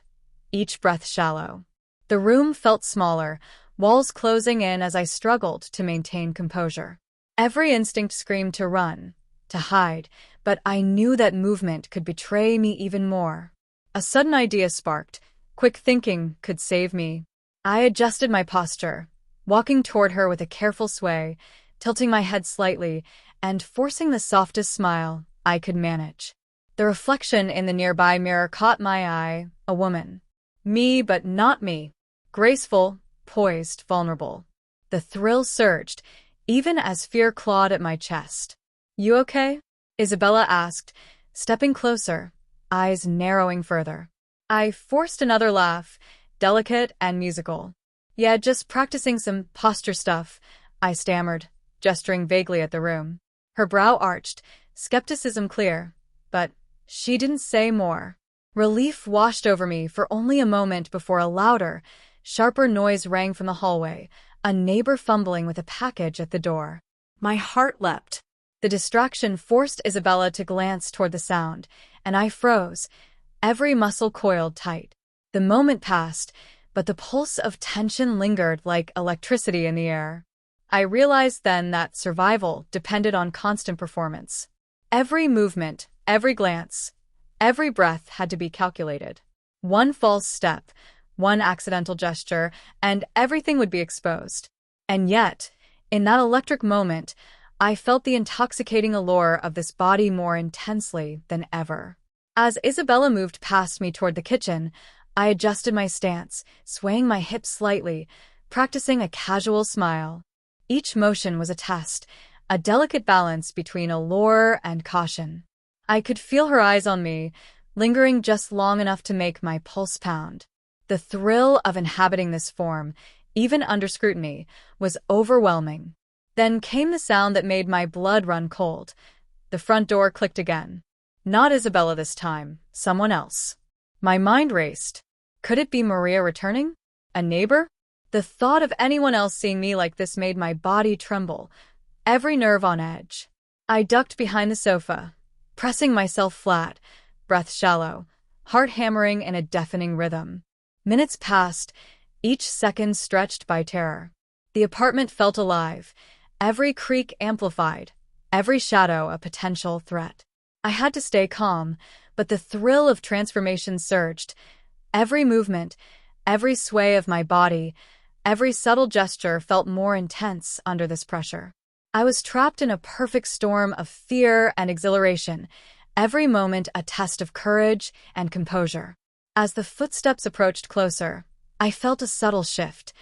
each breath shallow. The room felt smaller, walls closing in as I struggled to maintain composure. Every instinct screamed to run, to hide, but I knew that movement could betray me even more. A sudden idea sparked. Quick thinking could save me. I adjusted my posture, walking toward her with a careful sway, tilting my head slightly, and forcing the softest smile I could manage. The reflection in the nearby mirror caught my eye, a woman. Me, but not me. Graceful, poised, vulnerable. The thrill surged, even as fear clawed at my chest. "You okay?" Isabella asked, stepping closer, eyes narrowing further. I forced another laugh, delicate and musical. "Yeah, just practicing some posture stuff," I stammered, gesturing vaguely at the room. Her brow arched, skepticism clear, but she didn't say more. Relief washed over me for only a moment before a louder, sharper noise rang from the hallway, a neighbor fumbling with a package at the door. My heart leapt. The distraction forced Isabella to glance toward the sound, and I froze, every muscle coiled tight. The moment passed, but the pulse of tension lingered like electricity in the air. I realized then that survival depended on constant performance. Every movement, every glance, every breath had to be calculated. One false step, one accidental gesture, and everything would be exposed. And yet, in that electric moment, I felt the intoxicating allure of this body more intensely than ever. As Isabella moved past me toward the kitchen, I adjusted my stance, swaying my hips slightly, practicing a casual smile. Each motion was a test, a delicate balance between allure and caution. I could feel her eyes on me, lingering just long enough to make my pulse pound. The thrill of inhabiting this form, even under scrutiny, was overwhelming. Then came the sound that made my blood run cold. The front door clicked again. Not Isabella this time, someone else. My mind raced. Could it be Maria returning? A neighbor? The thought of anyone else seeing me like this made my body tremble, every nerve on edge. I ducked behind the sofa, pressing myself flat, breath shallow, heart hammering in a deafening rhythm. Minutes passed, each second stretched by terror. The apartment felt alive, every creak amplified, every shadow a potential threat. I had to stay calm, but the thrill of transformation surged. Every movement, every sway of my body, every subtle gesture felt more intense under this pressure. I was trapped in a perfect storm of fear and exhilaration, every moment a test of courage and composure. As the footsteps approached closer, I felt a subtle shift.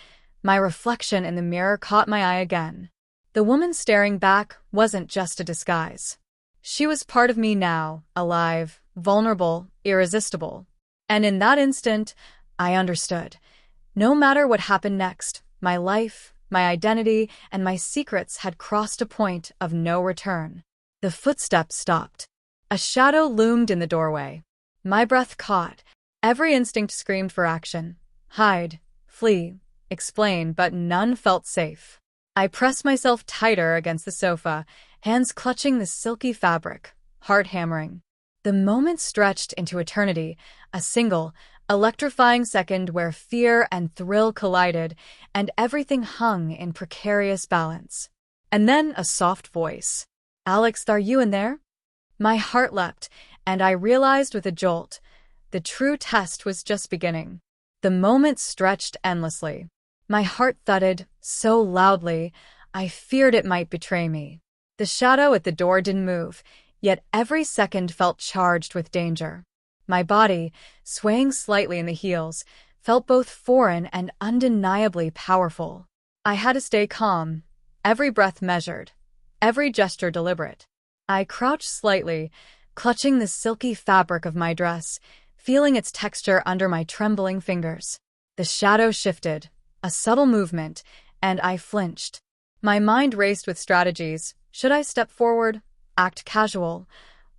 My reflection in the mirror caught my eye again. The woman staring back wasn't just a disguise. She was part of me now, alive, vulnerable, irresistible. And in that instant, I understood. No matter what happened next, my life, my identity, and my secrets had crossed a point of no return. The footsteps stopped. A shadow loomed in the doorway. My breath caught. Every instinct screamed for action. Hide, flee, explain, but none felt safe. I pressed myself tighter against the sofa, hands clutching the silky fabric, heart hammering. The moment stretched into eternity, a single, electrifying second where fear and thrill collided, and everything hung in precarious balance. And then a soft voice. "Alex, are you in there?" My heart leapt, and I realized with a jolt, the true test was just beginning. The moment stretched endlessly. My heart thudded so loudly, I feared it might betray me. The shadow at the door didn't move, yet every second felt charged with danger. My body, swaying slightly in the heels, felt both foreign and undeniably powerful. I had to stay calm, every breath measured, every gesture deliberate. I crouched slightly, clutching the silky fabric of my dress, feeling its texture under my trembling fingers. The shadow shifted, a subtle movement, and I flinched. My mind raced with strategies. Should I step forward, act casual,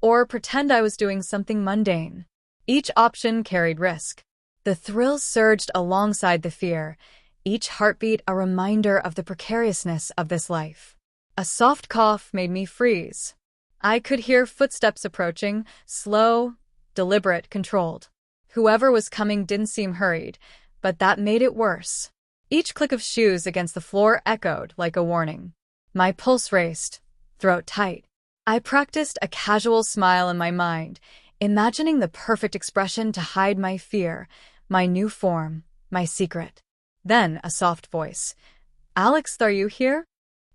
or pretend I was doing something mundane? Each option carried risk. The thrill surged alongside the fear, each heartbeat a reminder of the precariousness of this life. A soft cough made me freeze. I could hear footsteps approaching, slow, deliberate, controlled. Whoever was coming didn't seem hurried, but that made it worse. Each click of shoes against the floor echoed like a warning. My pulse raced, throat tight. I practiced a casual smile in my mind, imagining the perfect expression to hide my fear, my new form, my secret. Then a soft voice. "Alex, are you here?"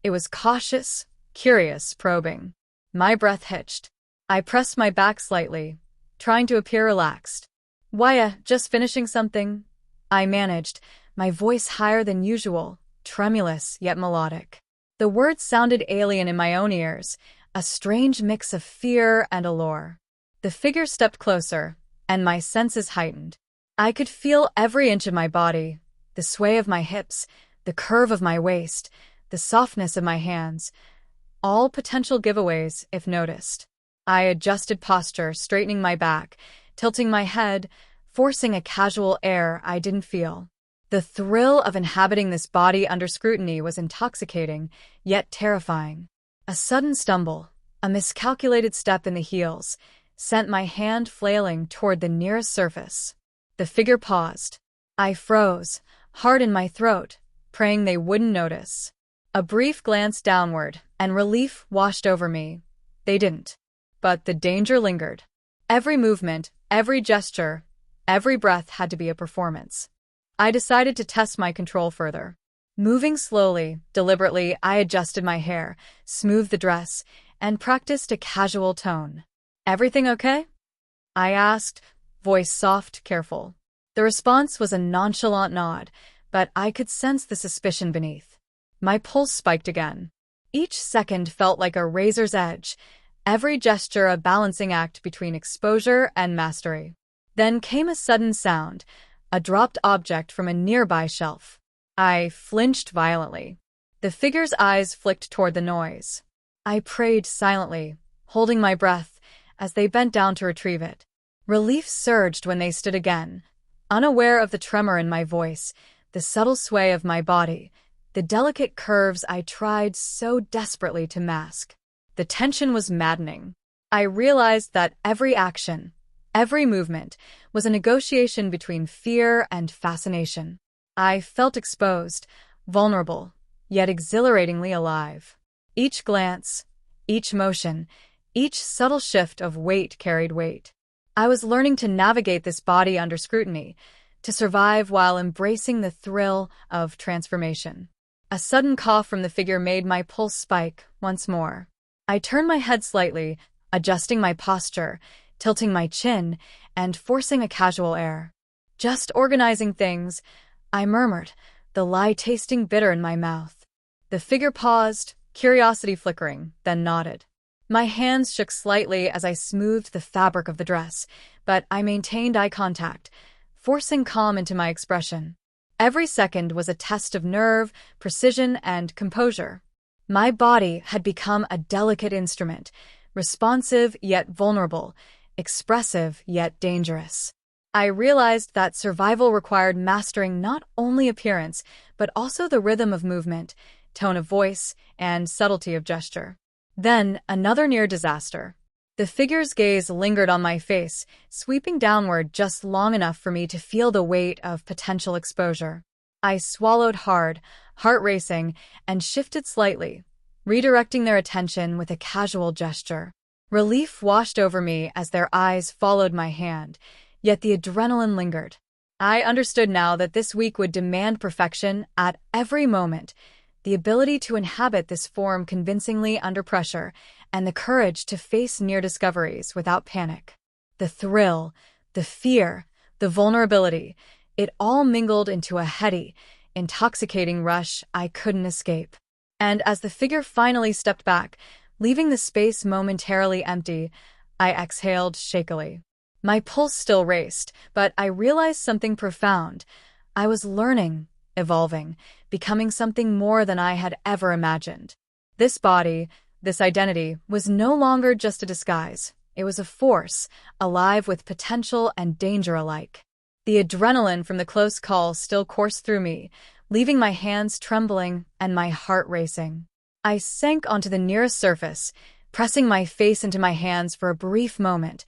It was cautious, curious, probing. My breath hitched. I pressed my back slightly, trying to appear relaxed. "Why, just finishing something," I managed, my voice higher than usual, tremulous yet melodic. The words sounded alien in my own ears, a strange mix of fear and allure. The figure stepped closer, and my senses heightened. I could feel every inch of my body, the sway of my hips, the curve of my waist, the softness of my hands, all potential giveaways if noticed. I adjusted posture, straightening my back, tilting my head, forcing a casual air I didn't feel. The thrill of inhabiting this body under scrutiny was intoxicating, yet terrifying. A sudden stumble, a miscalculated step in the heels, sent my hand flailing toward the nearest surface. The figure paused. I froze, heart in my throat, praying they wouldn't notice. A brief glance downward, and relief washed over me. They didn't. But the danger lingered. Every movement, every gesture, every breath had to be a performance. I decided to test my control further. Moving slowly, deliberately, I adjusted my hair, smoothed the dress, and practiced a casual tone. "Everything okay?" I asked, voice soft, careful. The response was a nonchalant nod, but I could sense the suspicion beneath. My pulse spiked again. Each second felt like a razor's edge, every gesture a balancing act between exposure and mastery. Then came a sudden sound, a dropped object from a nearby shelf. I flinched violently. The figure's eyes flicked toward the noise. I prayed silently, holding my breath, as they bent down to retrieve it. Relief surged when they stood again, unaware of the tremor in my voice, the subtle sway of my body, the delicate curves I tried so desperately to mask. The tension was maddening. I realized that every action, every movement, was a negotiation between fear and fascination. I felt exposed, vulnerable, yet exhilaratingly alive. Each glance, each motion, each subtle shift of weight carried weight. I was learning to navigate this body under scrutiny, to survive while embracing the thrill of transformation. A sudden cough from the figure made my pulse spike once more. I turned my head slightly, adjusting my posture, tilting my chin, and forcing a casual air. "Just organizing things," I murmured, the lie tasting bitter in my mouth. The figure paused, curiosity flickering, then nodded. My hands shook slightly as I smoothed the fabric of the dress, but I maintained eye contact, forcing calm into my expression. Every second was a test of nerve, precision, and composure. My body had become a delicate instrument, responsive yet vulnerable, expressive yet dangerous. I realized that survival required mastering not only appearance, but also the rhythm of movement, tone of voice, and subtlety of gesture. Then, another near disaster. The figure's gaze lingered on my face, sweeping downward just long enough for me to feel the weight of potential exposure. I swallowed hard, heart racing, and shifted slightly, redirecting their attention with a casual gesture. Relief washed over me as their eyes followed my hand, yet the adrenaline lingered. I understood now that this week would demand perfection at every moment, the ability to inhabit this form convincingly under pressure, and the courage to face near discoveries without panic. The thrill, the fear, the vulnerability, it all mingled into a heady, intoxicating rush I couldn't escape. And as the figure finally stepped back, leaving the space momentarily empty, I exhaled shakily. My pulse still raced, but I realized something profound. I was learning, evolving, becoming something more than I had ever imagined. This body, this identity, was no longer just a disguise. It was a force, alive with potential and danger alike. The adrenaline from the close call still coursed through me, leaving my hands trembling and my heart racing. I sank onto the nearest surface, pressing my face into my hands for a brief moment,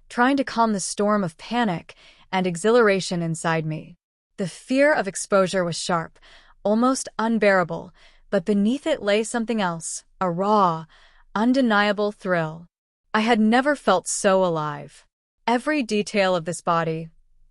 trying to calm the storm of panic and exhilaration inside me. The fear of exposure was sharp, almost unbearable, but beneath it lay something else, a raw, undeniable thrill. I had never felt so alive. Every detail of this body,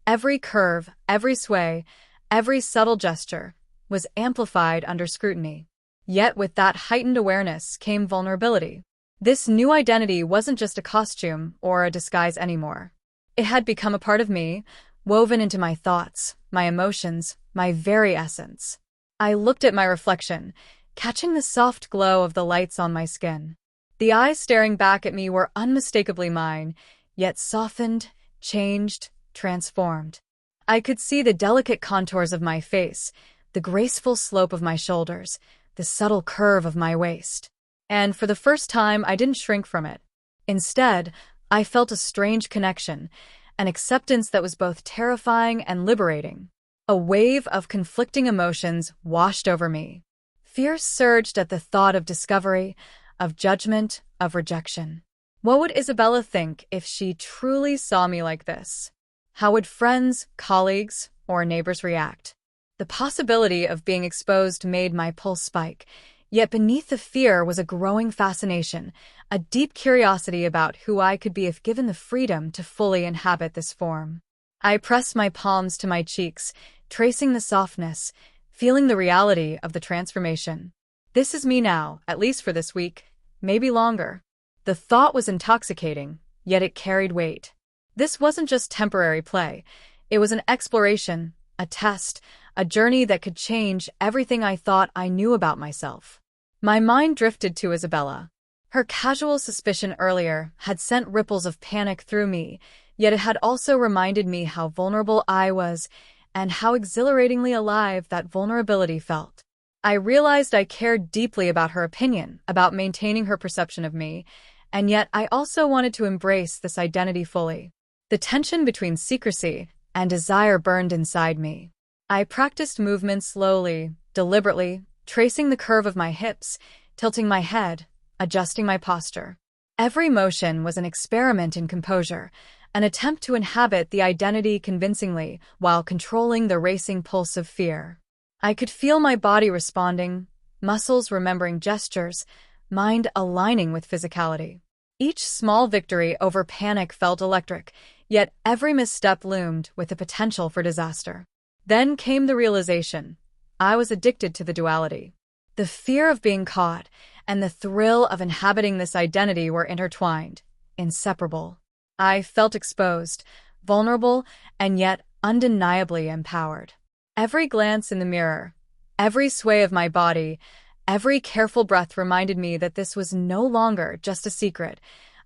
every curve, every sway, every subtle gesture, was amplified under scrutiny. Yet with that heightened awareness came vulnerability. This new identity wasn't just a costume or a disguise anymore. It had become a part of me, woven into my thoughts, my emotions, my very essence. I looked at my reflection, catching the soft glow of the lights on my skin. The eyes staring back at me were unmistakably mine, yet softened, changed, transformed. I could see the delicate contours of my face, the graceful slope of my shoulders, the subtle curve of my waist. And for the first time, I didn't shrink from it. Instead, I felt a strange connection, an acceptance that was both terrifying and liberating. A wave of conflicting emotions washed over me. Fear surged at the thought of discovery, of judgment, of rejection. What would Isabella think if she truly saw me like this? How would friends, colleagues, or neighbors react? The possibility of being exposed made my pulse spike, yet beneath the fear was a growing fascination, a deep curiosity about who I could be if given the freedom to fully inhabit this form. I pressed my palms to my cheeks, tracing the softness, feeling the reality of the transformation. This is me now, at least for this week, maybe longer. The thought was intoxicating, yet it carried weight. This wasn't just temporary play. It was an exploration, a test, a journey that could change everything I thought I knew about myself. My mind drifted to Isabella. Her casual suspicion earlier had sent ripples of panic through me, yet it had also reminded me how vulnerable I was and how exhilaratingly alive that vulnerability felt. I realized I cared deeply about her opinion, about maintaining her perception of me, and yet I also wanted to embrace this identity fully. The tension between secrecy and desire burned inside me. I practiced movements slowly, deliberately, tracing the curve of my hips, tilting my head, adjusting my posture. Every motion was an experiment in composure, an attempt to inhabit the identity convincingly while controlling the racing pulse of fear. I could feel my body responding, muscles remembering gestures, mind aligning with physicality. Each small victory over panic felt electric, yet every misstep loomed with the potential for disaster. Then came the realization. I was addicted to the duality. The fear of being caught and the thrill of inhabiting this identity were intertwined, inseparable. I felt exposed, vulnerable, and yet undeniably empowered. Every glance in the mirror, every sway of my body, every careful breath reminded me that this was no longer just a secret.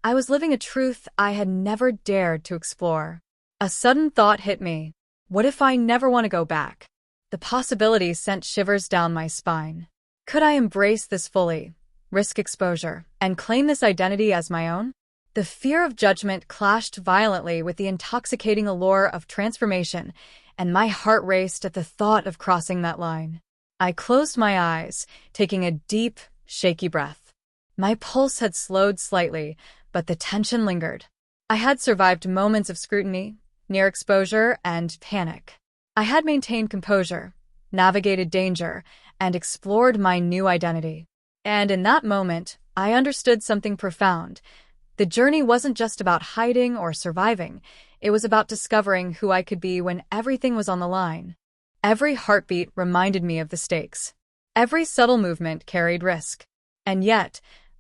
I was living a truth I had never dared to explore. A sudden thought hit me. What if I never want to go back? The possibility sent shivers down my spine. Could I embrace this fully, risk exposure, and claim this identity as my own? The fear of judgment clashed violently with the intoxicating allure of transformation, and my heart raced at the thought of crossing that line. I closed my eyes, taking a deep, shaky breath. My pulse had slowed slightly, but the tension lingered. I had survived moments of scrutiny, near exposure, and panic. I had maintained composure, navigated danger, and explored my new identity. And in that moment, I understood something profound. The journey wasn't just about hiding or surviving. It was about discovering who I could be when everything was on the line. Every heartbeat reminded me of the stakes. Every subtle movement carried risk. And yet,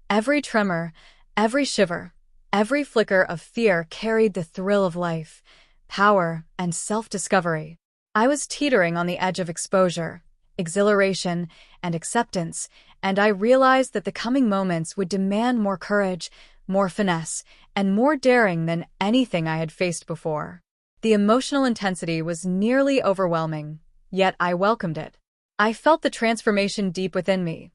every tremor, every shiver, every flicker of fear carried the thrill of life, power, and self-discovery. I was teetering on the edge of exposure, exhilaration, and acceptance, and I realized that the coming moments would demand more courage, more finesse, and more daring than anything I had faced before. The emotional intensity was nearly overwhelming, yet I welcomed it. I felt the transformation deep within me.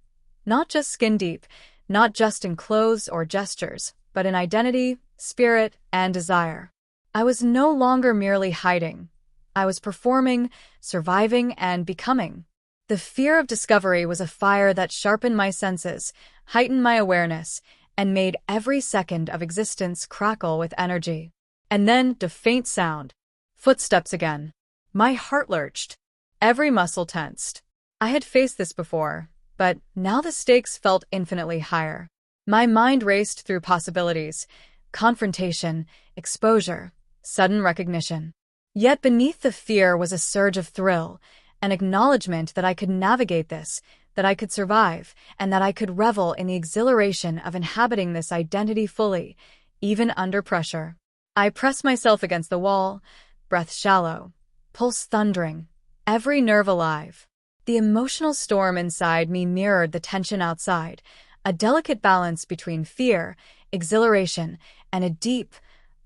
Not just skin deep, not just in clothes or gestures, but in identity, spirit, and desire. I was no longer merely hiding. I was performing, surviving, and becoming. The fear of discovery was a fire that sharpened my senses, heightened my awareness, and made every second of existence crackle with energy. And then the faint sound. Footsteps again. My heart lurched. Every muscle tensed. I had faced this before, but now the stakes felt infinitely higher. My mind raced through possibilities, confrontation, exposure, sudden recognition. Yet beneath the fear was a surge of thrill, an acknowledgement that I could navigate this, that I could survive, and that I could revel in the exhilaration of inhabiting this identity fully, even under pressure. I pressed myself against the wall, breath shallow, pulse thundering, every nerve alive. The emotional storm inside me mirrored the tension outside, a delicate balance between fear, exhilaration, and a deep,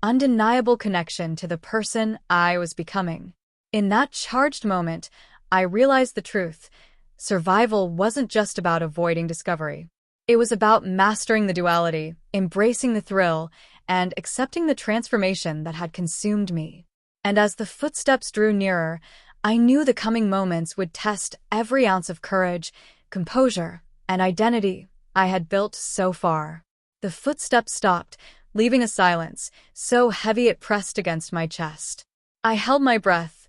undeniable connection to the person I was becoming. In that charged moment, I realized the truth. Survival wasn't just about avoiding discovery. It was about mastering the duality, embracing the thrill, and accepting the transformation that had consumed me. And as the footsteps drew nearer, I knew the coming moments would test every ounce of courage, composure, and identity I had built so far. The footsteps stopped, leaving a silence so heavy it pressed against my chest. I held my breath,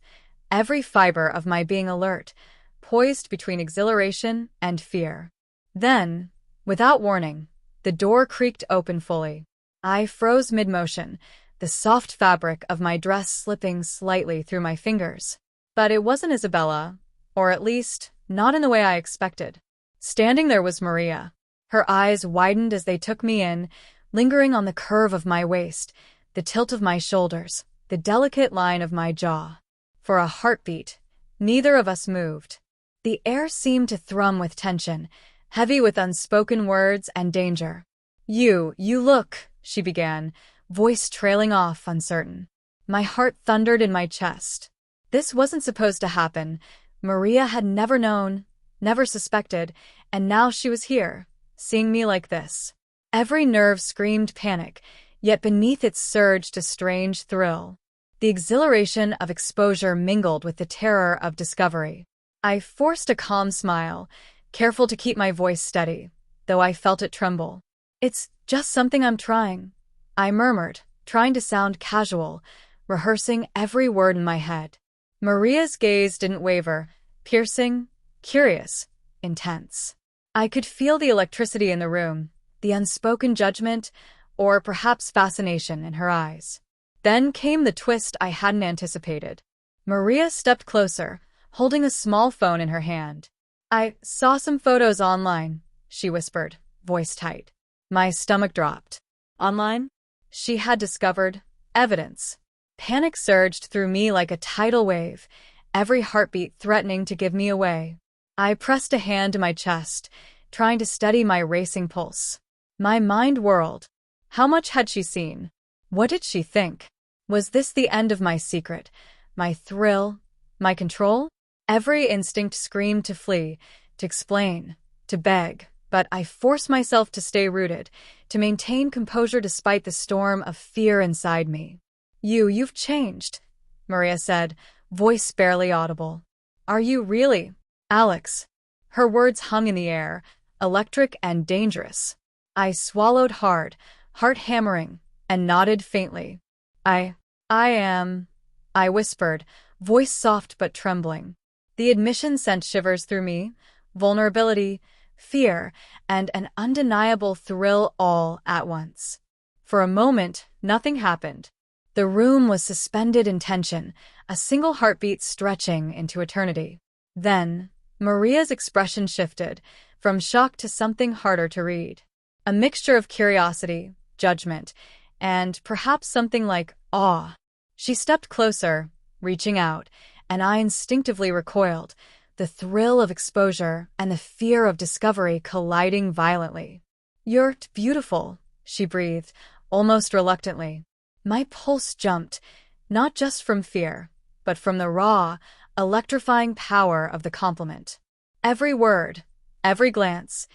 every fiber of my being alert, poised between exhilaration and fear. Then, without warning, the door creaked open fully. I froze mid-motion, the soft fabric of my dress slipping slightly through my fingers. But it wasn't Isabella, or at least, not in the way I expected. Standing there was Maria. Her eyes widened as they took me in, lingering on the curve of my waist, the tilt of my shoulders, the delicate line of my jaw. For a heartbeat, neither of us moved. The air seemed to thrum with tension, heavy with unspoken words and danger. You look, she began, voice trailing off, uncertain. My heart thundered in my chest. This wasn't supposed to happen. Maria had never known, never suspected, and now she was here, seeing me like this. Every nerve screamed panic, yet beneath it surged a strange thrill. The exhilaration of exposure mingled with the terror of discovery. I forced a calm smile, careful to keep my voice steady, though I felt it tremble. It's just something I'm trying, I murmured, trying to sound casual, rehearsing every word in my head. Maria's gaze didn't waver, piercing, curious, intense. I could feel the electricity in the room, the unspoken judgment, or perhaps fascination in her eyes. Then came the twist I hadn't anticipated. Maria stepped closer, holding a small phone in her hand. I saw some photos online, she whispered, voice tight. My stomach dropped. Online? She had discovered evidence. Panic surged through me like a tidal wave, every heartbeat threatening to give me away. I pressed a hand to my chest, trying to steady my racing pulse. My mind whirled. How much had she seen? What did she think? Was this the end of my secret, my thrill, my control? Every instinct screamed to flee, to explain, to beg, but I forced myself to stay rooted, to maintain composure despite the storm of fear inside me. You've changed, Maria said, voice barely audible. Are you really, Alex? Her words hung in the air, electric and dangerous. I swallowed hard, heart hammering, and nodded faintly. I am, I whispered, voice soft but trembling. The admission sent shivers through me, vulnerability, fear, and an undeniable thrill all at once. For a moment, nothing happened. The room was suspended in tension, a single heartbeat stretching into eternity. Then, Maria's expression shifted, from shock to something harder to read. A mixture of curiosity, judgment, and perhaps something like awe. She stepped closer, reaching out, and I instinctively recoiled, the thrill of exposure and the fear of discovery colliding violently. You're beautiful, she breathed, almost reluctantly. My pulse jumped, not just from fear, but from the raw, electrifying power of the compliment. Every word, every glance,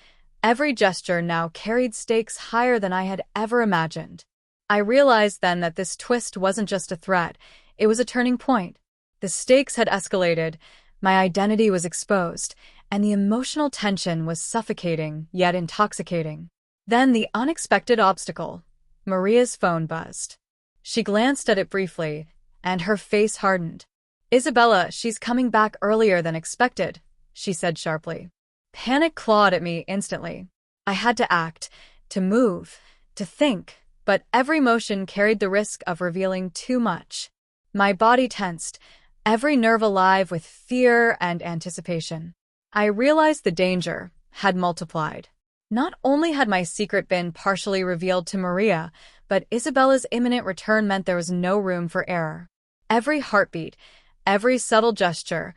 every gesture now carried stakes higher than I had ever imagined. I realized then that this twist wasn't just a threat, it was a turning point. The stakes had escalated, my identity was exposed, and the emotional tension was suffocating yet intoxicating. Then the unexpected obstacle. Maria's phone buzzed. She glanced at it briefly, and her face hardened. Isabella, she's coming back earlier than expected, she said sharply. Panic clawed at me instantly. I had to act, to move, to think, but every motion carried the risk of revealing too much. My body tensed, every nerve alive with fear and anticipation. I realized the danger had multiplied. Not only had my secret been partially revealed to Maria, but Isabella's imminent return meant there was no room for error. Every heartbeat, every subtle gesture,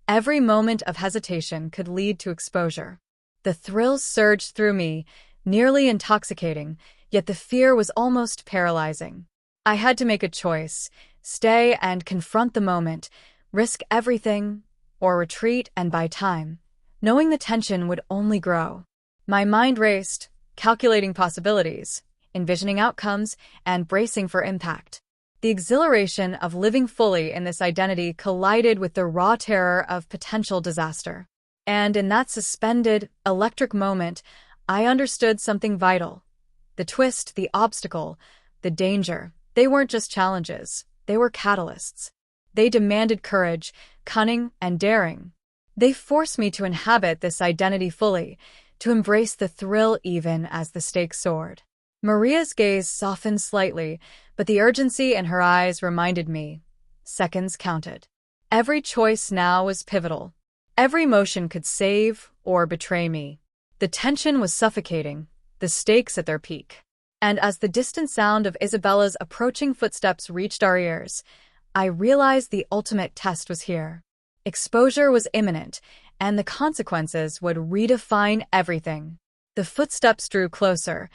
every moment of hesitation could lead to exposure. The thrills surged through me, nearly intoxicating, yet the fear was almost paralyzing. I had to make a choice, stay and confront the moment, risk everything, or retreat and buy time, knowing the tension would only grow. My mind raced, calculating possibilities, envisioning outcomes, and bracing for impact. The exhilaration of living fully in this identity collided with the raw terror of potential disaster. And in that suspended, electric moment, I understood something vital. The twist, the obstacle, the danger, they weren't just challenges, they were catalysts. They demanded courage, cunning, and daring. They forced me to inhabit this identity fully, to embrace the thrill even as the stakes soared. Maria's gaze softened slightly, but the urgency in her eyes reminded me. Seconds counted. Every choice now was pivotal. Every motion could save or betray me. The tension was suffocating, the stakes at their peak. And as the distant sound of Isabella's approaching footsteps reached our ears, I realized the ultimate test was here. Exposure was imminent, and the consequences would redefine everything. The footsteps drew closer,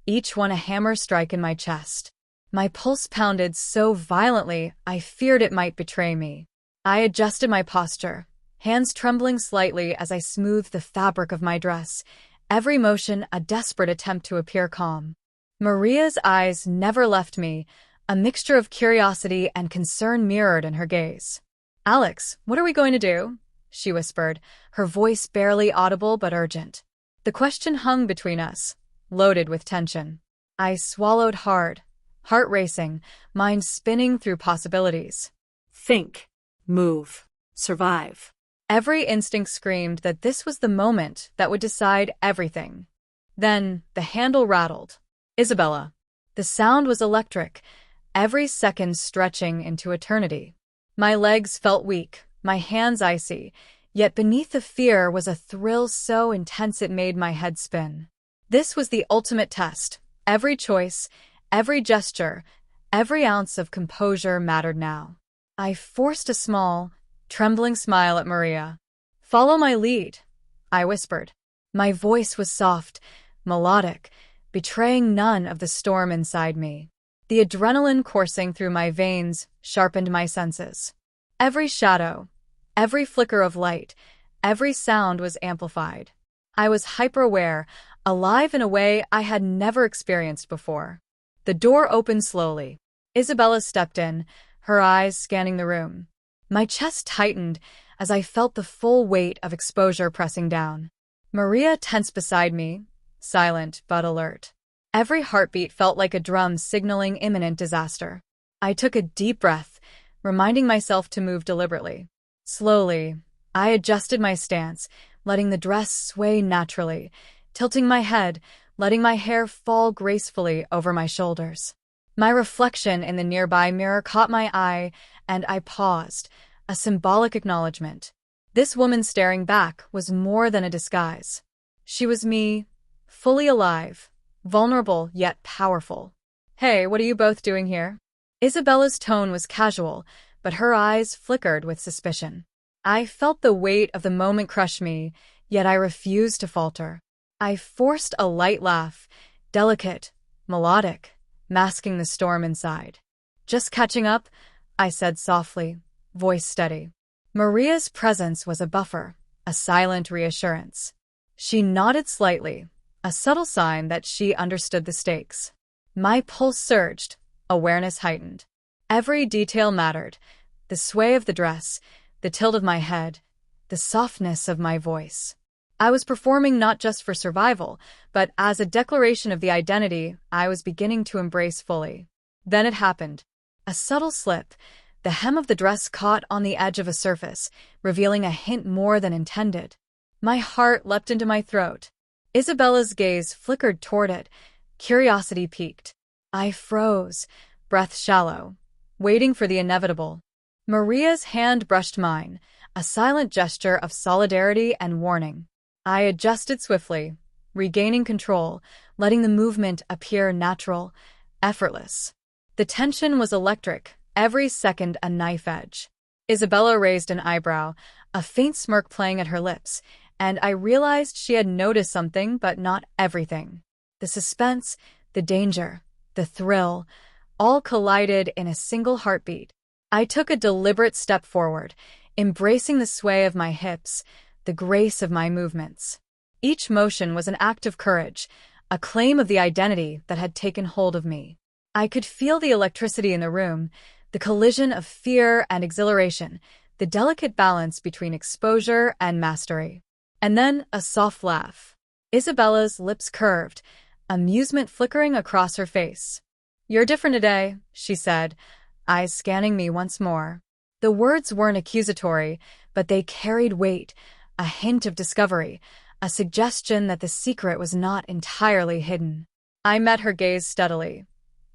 each one a hammer strike in my chest. My pulse pounded so violently I feared it might betray me. I adjusted my posture, hands trembling slightly as I smoothed the fabric of my dress, every motion a desperate attempt to appear calm. Maria's eyes never left me, a mixture of curiosity and concern mirrored in her gaze. Alex, what are we going to do? She whispered, her voice barely audible but urgent. The question hung between us, loaded with tension. I swallowed hard, heart racing, mind spinning through possibilities. Think, move, survive. Every instinct screamed that this was the moment that would decide everything. Then the handle rattled. Isabella. The sound was electric, every second stretching into eternity. My legs felt weak, my hands icy, Yet beneath the fear was a thrill so intense it made my head spin. This was the ultimate test. Every choice, every gesture, every ounce of composure mattered now. I forced a small, trembling smile at Maria. "Follow my lead," I whispered. My voice was soft, melodic, betraying none of the storm inside me. The adrenaline coursing through my veins sharpened my senses. Every shadow, every flicker of light, every sound was amplified. I was hyper-aware, alive in a way I had never experienced before. The door opened slowly. Isabella stepped in, her eyes scanning the room. My chest tightened as I felt the full weight of exposure pressing down. Maria tensed beside me, silent but alert. Every heartbeat felt like a drum signaling imminent disaster. I took a deep breath, reminding myself to move deliberately. Slowly, I adjusted my stance, letting the dress sway naturally, tilting my head, letting my hair fall gracefully over my shoulders. My reflection in the nearby mirror caught my eye, and I paused, a symbolic acknowledgement. This woman staring back was more than a disguise. She was me, fully alive, vulnerable yet powerful. "Hey, what are you both doing here?" Isabella's tone was casual, but her eyes flickered with suspicion. I felt the weight of the moment crush me, yet I refused to falter. I forced a light laugh, delicate, melodic, masking the storm inside. "Just catching up," I said softly, voice steady. Maria's presence was a buffer, a silent reassurance. She nodded slightly, a subtle sign that she understood the stakes. My pulse surged, awareness heightened. Every detail mattered: the sway of the dress, the tilt of my head, the softness of my voice. I was performing not just for survival, but as a declaration of the identity I was beginning to embrace fully. Then it happened. A subtle slip. The hem of the dress caught on the edge of a surface, revealing a hint more than intended. My heart leapt into my throat. Isabella's gaze flickered toward it. Curiosity piqued. I froze, breath shallow, waiting for the inevitable. Maria's hand brushed mine, a silent gesture of solidarity and warning. I adjusted swiftly, regaining control, letting the movement appear natural, effortless. The tension was electric, every second a knife edge. Isabella raised an eyebrow, a faint smirk playing at her lips, and I realized she had noticed something but not everything. The suspense, the danger, the thrill, all collided in a single heartbeat. I took a deliberate step forward, embracing the sway of my hips, the grace of my movements. Each motion was an act of courage, a claim of the identity that had taken hold of me. I could feel the electricity in the room, the collision of fear and exhilaration, the delicate balance between exposure and mastery. And then a soft laugh. Isabella's lips curved, amusement flickering across her face. "You're different today," she said, eyes scanning me once more. The words weren't accusatory, but they carried weight, a hint of discovery, a suggestion that the secret was not entirely hidden. I met her gaze steadily,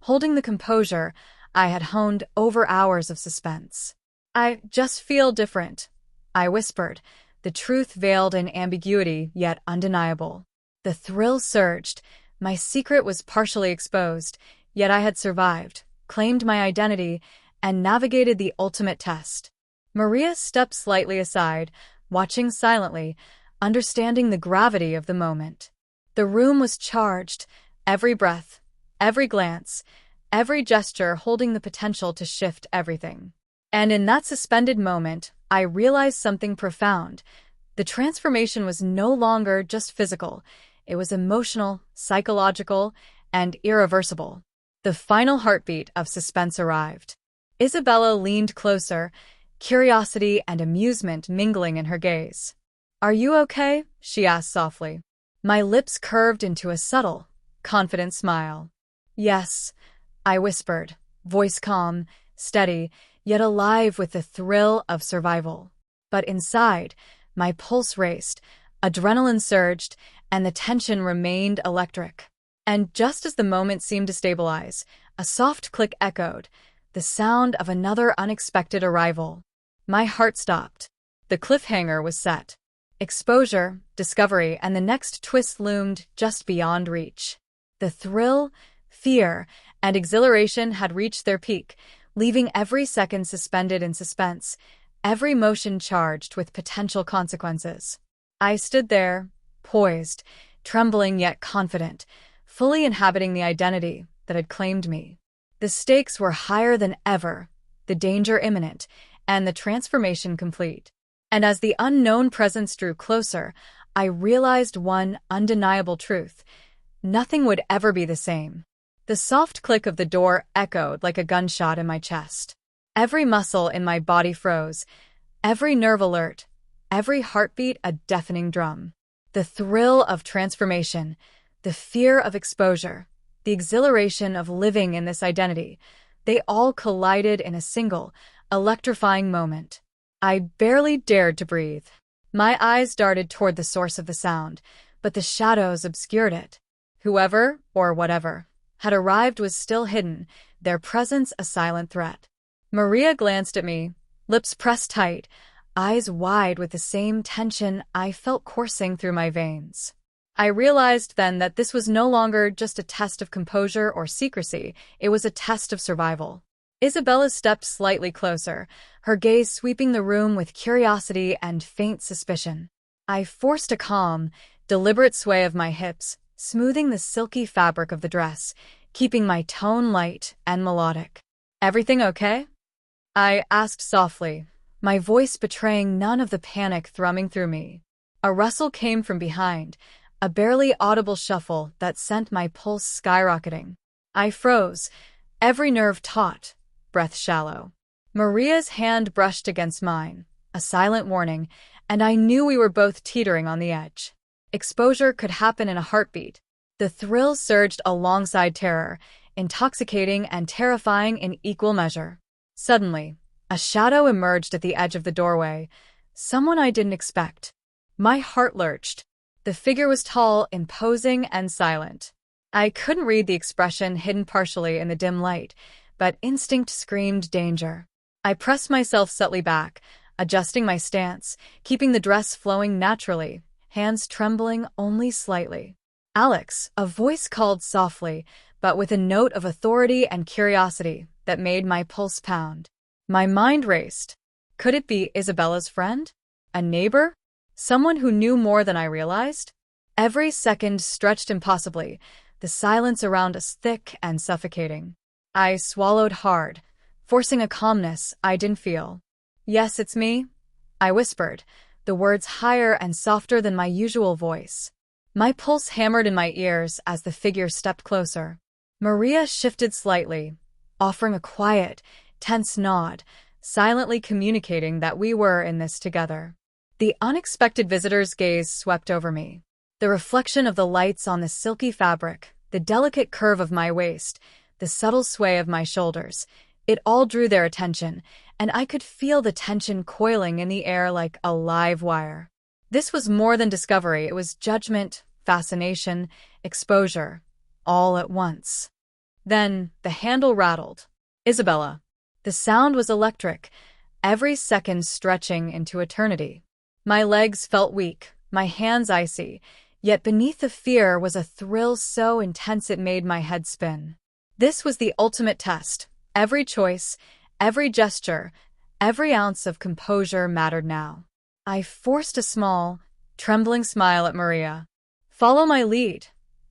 holding the composure I had honed over hours of suspense. "I just feel different," I whispered, the truth veiled in ambiguity yet undeniable. The thrill surged. My secret was partially exposed, yet I had survived, claimed my identity, and navigated the ultimate test. Maria stepped slightly aside, watching silently, understanding the gravity of the moment. The room was charged, every breath, every glance, every gesture holding the potential to shift everything. And in that suspended moment, I realized something profound. The transformation was no longer just physical. It was emotional, psychological, and irreversible. The final heartbeat of suspense arrived. Isabella leaned closer, curiosity and amusement mingling in her gaze. "Are you okay?" she asked softly. My lips curved into a subtle, confident smile. "Yes," I whispered, voice calm, steady, yet alive with the thrill of survival. But inside, my pulse raced, adrenaline surged, and the tension remained electric. And just as the moment seemed to stabilize, a soft click echoed, the sound of another unexpected arrival. My heart stopped. The cliffhanger was set. Exposure, discovery, and the next twist loomed just beyond reach. The thrill, fear, and exhilaration had reached their peak, leaving every second suspended in suspense, every motion charged with potential consequences. I stood there, poised, trembling yet confident, fully inhabiting the identity that had claimed me. The stakes were higher than ever, the danger imminent, and the transformation complete. And as the unknown presence drew closer, I realized one undeniable truth. Nothing would ever be the same. The soft click of the door echoed like a gunshot in my chest. Every muscle in my body froze, every nerve alert, every heartbeat a deafening drum. The thrill of transformation, the fear of exposure, the exhilaration of living in this identity, they all collided in a single, electrifying moment. I barely dared to breathe. My eyes darted toward the source of the sound, but the shadows obscured it. Whoever, or whatever, had arrived was still hidden, their presence a silent threat. Maria glanced at me, lips pressed tight, eyes wide with the same tension I felt coursing through my veins. I realized then that this was no longer just a test of composure or secrecy, it was a test of survival. Isabella stepped slightly closer, her gaze sweeping the room with curiosity and faint suspicion. I forced a calm, deliberate sway of my hips, smoothing the silky fabric of the dress, keeping my tone light and melodic. "Everything okay?" I asked softly, my voice betraying none of the panic thrumming through me. A rustle came from behind, a barely audible shuffle that sent my pulse skyrocketing. I froze, every nerve taut, breath shallow. Maria's hand brushed against mine, a silent warning, and I knew we were both teetering on the edge. Exposure could happen in a heartbeat. The thrill surged alongside terror, intoxicating and terrifying in equal measure. Suddenly, a shadow emerged at the edge of the doorway, someone I didn't expect. My heart lurched. The figure was tall, imposing, and silent. I couldn't read the expression hidden partially in the dim light, but instinct screamed danger. I pressed myself subtly back, adjusting my stance, keeping the dress flowing naturally, hands trembling only slightly. "Alex," a voice called softly, but with a note of authority and curiosity that made my pulse pound. My mind raced. Could it be Isabella's friend? A neighbor? Someone who knew more than I realized? Every second stretched impossibly, the silence around us thick and suffocating. I swallowed hard, forcing a calmness I didn't feel. "Yes, it's me," I whispered, the words higher and softer than my usual voice. My pulse hammered in my ears as the figure stepped closer. Maria shifted slightly, offering a quiet, tense nod, silently communicating that we were in this together. The unexpected visitor's gaze swept over me. The reflection of the lights on the silky fabric, the delicate curve of my waist, the subtle sway of my shoulders, it all drew their attention, and I could feel the tension coiling in the air like a live wire. This was more than discovery, it was judgment, fascination, exposure, all at once. Then the handle rattled. "Isabella." The sound was electric, every second stretching into eternity. My legs felt weak, my hands icy, yet beneath the fear was a thrill so intense it made my head spin. This was the ultimate test. Every choice, every gesture, every ounce of composure mattered now. I forced a small, trembling smile at Maria. "Follow my lead,"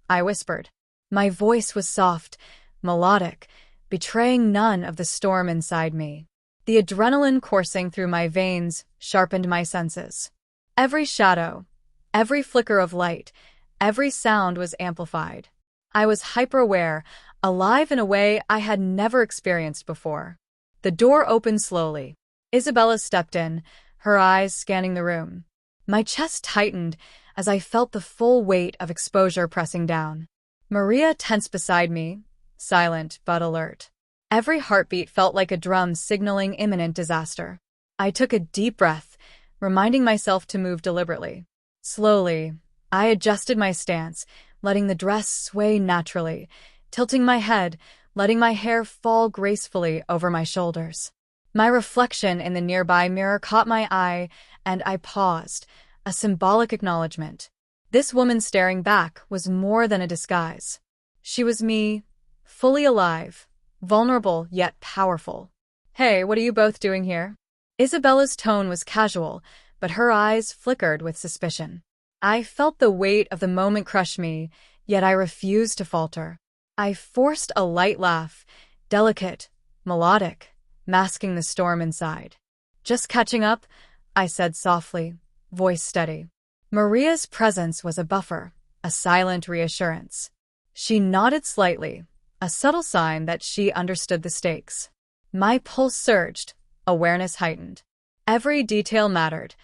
I whispered. My voice was soft, melodic, betraying none of the storm inside me. The adrenaline coursing through my veins sharpened my senses. Every shadow, every flicker of light, every sound was amplified. I was hyper-aware, alive in a way I had never experienced before. The door opened slowly. Isabella stepped in, her eyes scanning the room. My chest tightened as I felt the full weight of exposure pressing down. Maria tensed beside me, silent but alert. Every heartbeat felt like a drum signaling imminent disaster. I took a deep breath, reminding myself to move deliberately. Slowly, I adjusted my stance, letting the dress sway naturally, tilting my head, letting my hair fall gracefully over my shoulders. My reflection in the nearby mirror caught my eye, and I paused, a symbolic acknowledgement. This woman staring back was more than a disguise. She was me, fully alive, vulnerable yet powerful. "Hey, what are you both doing here?" Isabella's tone was casual, but her eyes flickered with suspicion. I felt the weight of the moment crush me, yet I refused to falter. I forced a light laugh, delicate, melodic, masking the storm inside. "Just catching up," I said softly, voice steady. Maria's presence was a buffer, a silent reassurance. She nodded slightly, a subtle sign that she understood the stakes. My pulse surged, awareness heightened. Every detail mattered: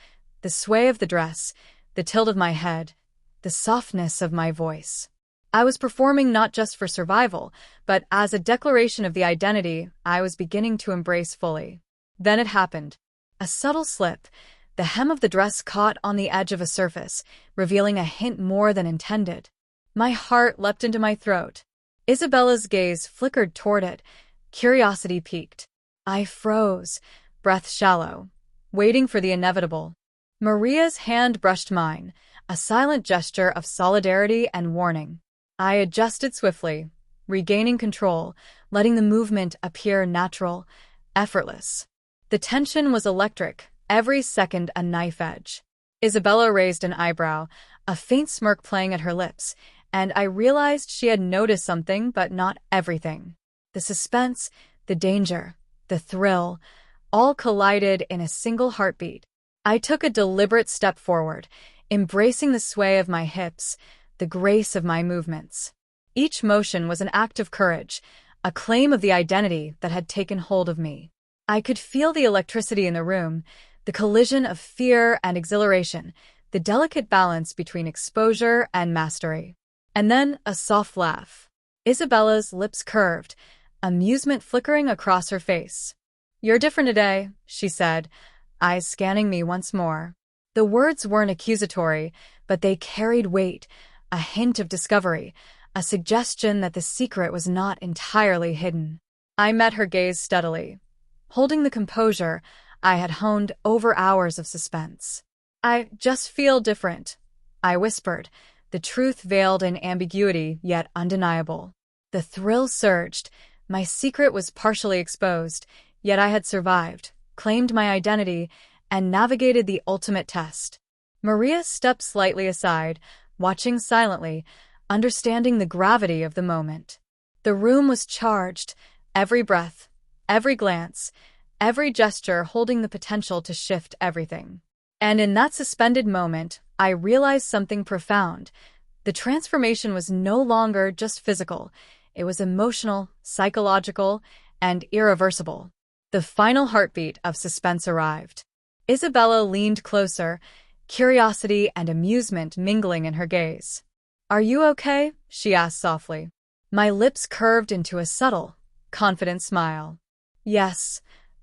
the sway of the dress, the tilt of my head, the softness of my voice. I was performing not just for survival, but as a declaration of the identity I was beginning to embrace fully. Then it happened. A subtle slip. The hem of the dress caught on the edge of a surface, revealing a hint more than intended. My heart leapt into my throat. Isabella's gaze flickered toward it. Curiosity piqued. I froze, breath shallow, waiting for the inevitable. Maria's hand brushed mine, a silent gesture of solidarity and warning. I adjusted swiftly, regaining control, letting the movement appear natural, effortless. The tension was electric, every second a knife edge. Isabella raised an eyebrow, a faint smirk playing at her lips, and I realized she had noticed something, but not everything. The suspense, the danger, the thrill, all collided in a single heartbeat. I took a deliberate step forward, embracing the sway of my hips, the grace of my movements. Each motion was an act of courage, a claim of the identity that had taken hold of me. I could feel the electricity in the room, the collision of fear and exhilaration, the delicate balance between exposure and mastery. And then a soft laugh. Isabella's lips curved, amusement flickering across her face. "You're different today," she said, eyes scanning me once more. The words weren't accusatory, but they carried weight, a hint of discovery, a suggestion that the secret was not entirely hidden. I met her gaze steadily, holding the composure I had honed over hours of suspense. "I just feel different," I whispered, the truth veiled in ambiguity yet undeniable. The thrill surged. My secret was partially exposed, yet I had survived, claimed my identity, and navigated the ultimate test. Maria stepped slightly aside, watching silently, understanding the gravity of the moment. The room was charged, every breath, every glance, every gesture holding the potential to shift everything. And in that suspended moment, I realized something profound. The transformation was no longer just physical. It was emotional, psychological, and irreversible. The final heartbeat of suspense arrived. Isabella leaned closer, curiosity and amusement mingling in her gaze. "Are you okay?" she asked softly. My lips curved into a subtle, confident smile. "Yes,"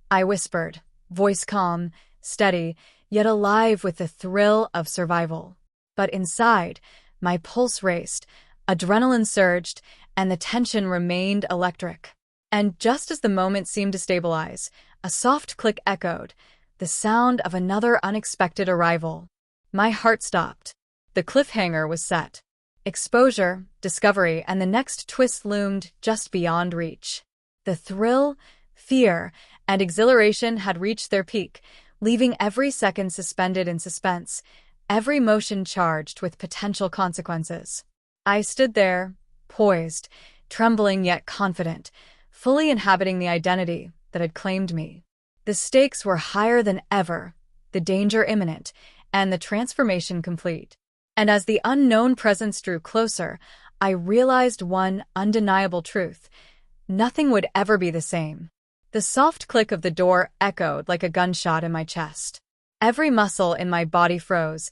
I whispered, voice calm, steady, yet alive with the thrill of survival. But inside, my pulse raced, adrenaline surged, and the tension remained electric. And just as the moment seemed to stabilize, a soft click echoed, the sound of another unexpected arrival. My heart stopped. The cliffhanger was set. Exposure, discovery, and the next twist loomed just beyond reach. The thrill, fear, and exhilaration had reached their peak, leaving every second suspended in suspense, every motion charged with potential consequences. I stood there, poised, trembling yet confident, fully inhabiting the identity that had claimed me. The stakes were higher than ever, the danger imminent, and the transformation complete. And as the unknown presence drew closer, I realized one undeniable truth: nothing would ever be the same. The soft click of the door echoed like a gunshot in my chest. Every muscle in my body froze,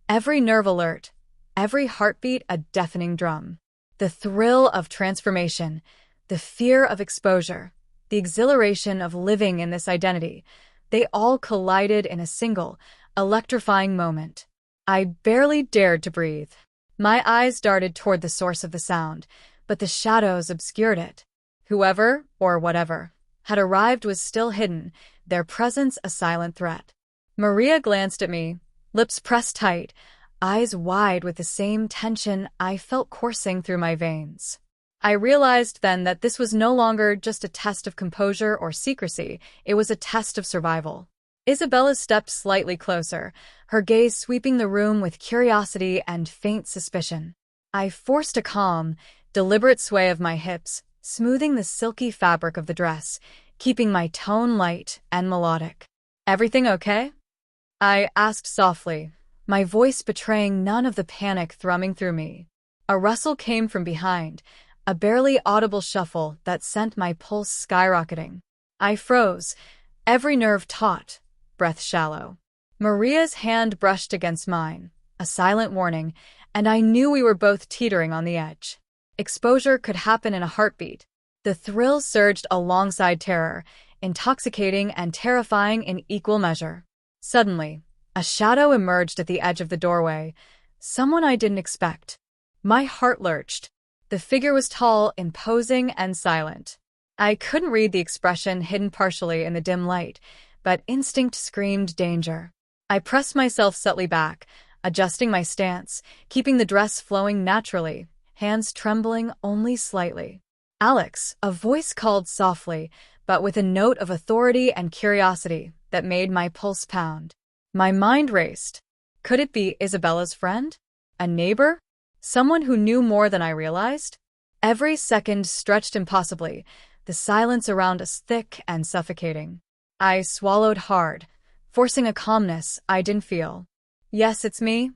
every nerve alert, every heartbeat a deafening drum. The thrill of transformation, the fear of exposure, the exhilaration of living in this identity, they all collided in a single, electrifying moment. I barely dared to breathe. My eyes darted toward the source of the sound, but the shadows obscured it. Whoever, or whatever, had arrived was still hidden, their presence a silent threat. Maria glanced at me, lips pressed tight, eyes wide with the same tension I felt coursing through my veins. I realized then that this was no longer just a test of composure or secrecy, it was a test of survival. Isabella stepped slightly closer, her gaze sweeping the room with curiosity and faint suspicion. I forced a calm, deliberate sway of my hips, smoothing the silky fabric of the dress, keeping my tone light and melodic. "Everything okay?" I asked softly, my voice betraying none of the panic thrumming through me. A rustle came from behind, a barely audible shuffle that sent my pulse skyrocketing. I froze, every nerve taut, breath shallow. Maria's hand brushed against mine, a silent warning, and I knew we were both teetering on the edge. Exposure could happen in a heartbeat. The thrill surged alongside terror, intoxicating and terrifying in equal measure. Suddenly, a shadow emerged at the edge of the doorway, someone I didn't expect. My heart lurched. The figure was tall, imposing, and silent. I couldn't read the expression hidden partially in the dim light, but instinct screamed danger. I pressed myself subtly back, adjusting my stance, keeping the dress flowing naturally, hands trembling only slightly. "Alex," a voice called softly, but with a note of authority and curiosity that made my pulse pound. My mind raced. Could it be Isabella's friend? A neighbor? Someone who knew more than I realized? Every second stretched impossibly, the silence around us thick and suffocating. I swallowed hard, forcing a calmness I didn't feel. "Yes, it's me,"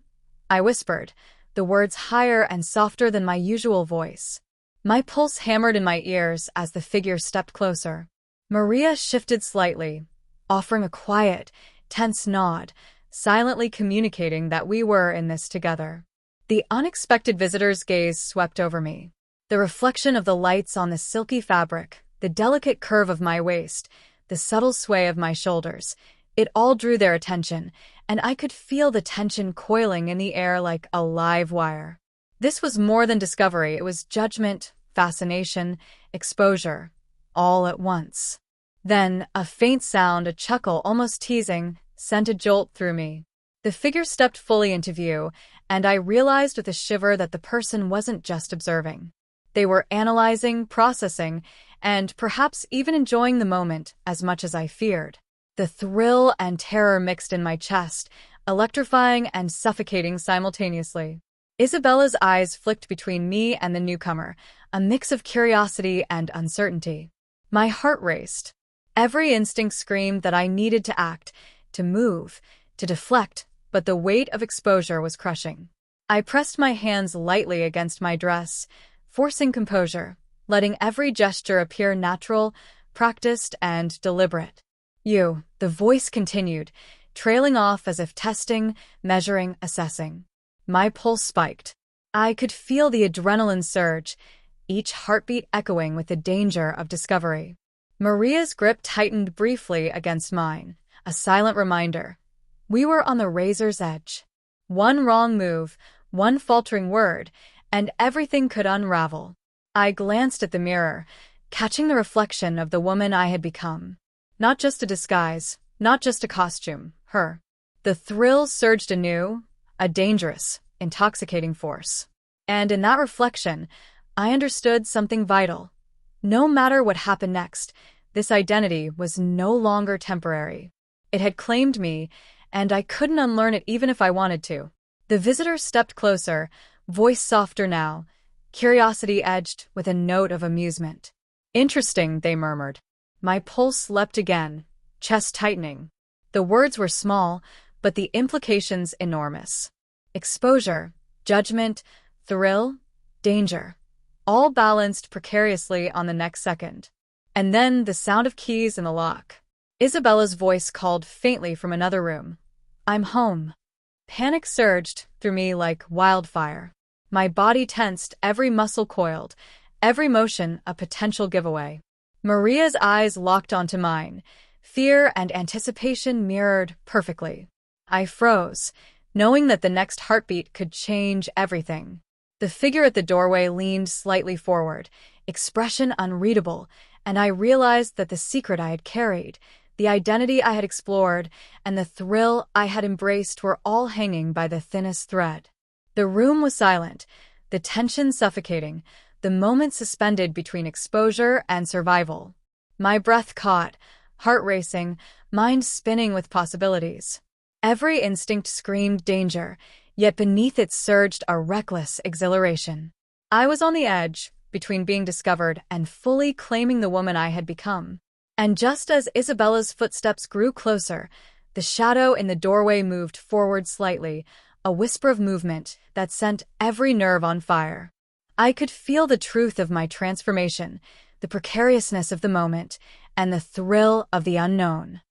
I whispered, the words higher and softer than my usual voice. My pulse hammered in my ears as the figure stepped closer. Maria shifted slightly, offering a quiet, tense nod, silently communicating that we were in this together. The unexpected visitor's gaze swept over me. The reflection of the lights on the silky fabric, the delicate curve of my waist, the subtle sway of my shoulders, it all drew their attention, and I could feel the tension coiling in the air like a live wire. This was more than discovery, it was judgment, fascination, exposure, all at once. Then, a faint sound, a chuckle almost teasing, sent a jolt through me. The figure stepped fully into view, and I realized with a shiver that the person wasn't just observing. They were analyzing, processing, and perhaps even enjoying the moment as much as I feared. The thrill and terror mixed in my chest, electrifying and suffocating simultaneously. Isabella's eyes flicked between me and the newcomer, a mix of curiosity and uncertainty. My heart raced. Every instinct screamed that I needed to act, to move, to deflect, but the weight of exposure was crushing. I pressed my hands lightly against my dress, forcing composure, letting every gesture appear natural, practiced, and deliberate. The voice continued, trailing off as if testing, measuring, assessing. My pulse spiked. I could feel the adrenaline surge, each heartbeat echoing with the danger of discovery. Maria's grip tightened briefly against mine, a silent reminder. We were on the razor's edge. One wrong move, one faltering word, and everything could unravel. I glanced at the mirror, catching the reflection of the woman I had become. Not just a disguise, not just a costume, her. The thrill surged anew, a dangerous, intoxicating force. And in that reflection, I understood something vital. No matter what happened next, this identity was no longer temporary. It had claimed me, and I couldn't unlearn it even if I wanted to. The visitor stepped closer, voice softer now, curiosity edged with a note of amusement. "Interesting," they murmured. My pulse leapt again, chest tightening. The words were small, but the implications enormous. Exposure, judgment, thrill, danger, all balanced precariously on the next second. And then the sound of keys in the lock. Isabella's voice called faintly from another room. "I'm home." Panic surged through me like wildfire. My body tensed, every muscle coiled, every motion a potential giveaway. Maria's eyes locked onto mine, fear and anticipation mirrored perfectly. I froze, knowing that the next heartbeat could change everything. The figure at the doorway leaned slightly forward, expression unreadable, and I realized that the secret I had carried, The identity I had explored and the thrill I had embraced were all hanging by the thinnest thread. The room was silent, the tension suffocating, the moment suspended between exposure and survival. My breath caught, heart racing, mind spinning with possibilities. Every instinct screamed danger, yet beneath it surged a reckless exhilaration. I was on the edge, between being discovered and fully claiming the woman I had become. And just as Isabella's footsteps grew closer, the shadow in the doorway moved forward slightly, a whisper of movement that sent every nerve on fire. I could feel the truth of my transformation, the precariousness of the moment, and the thrill of the unknown.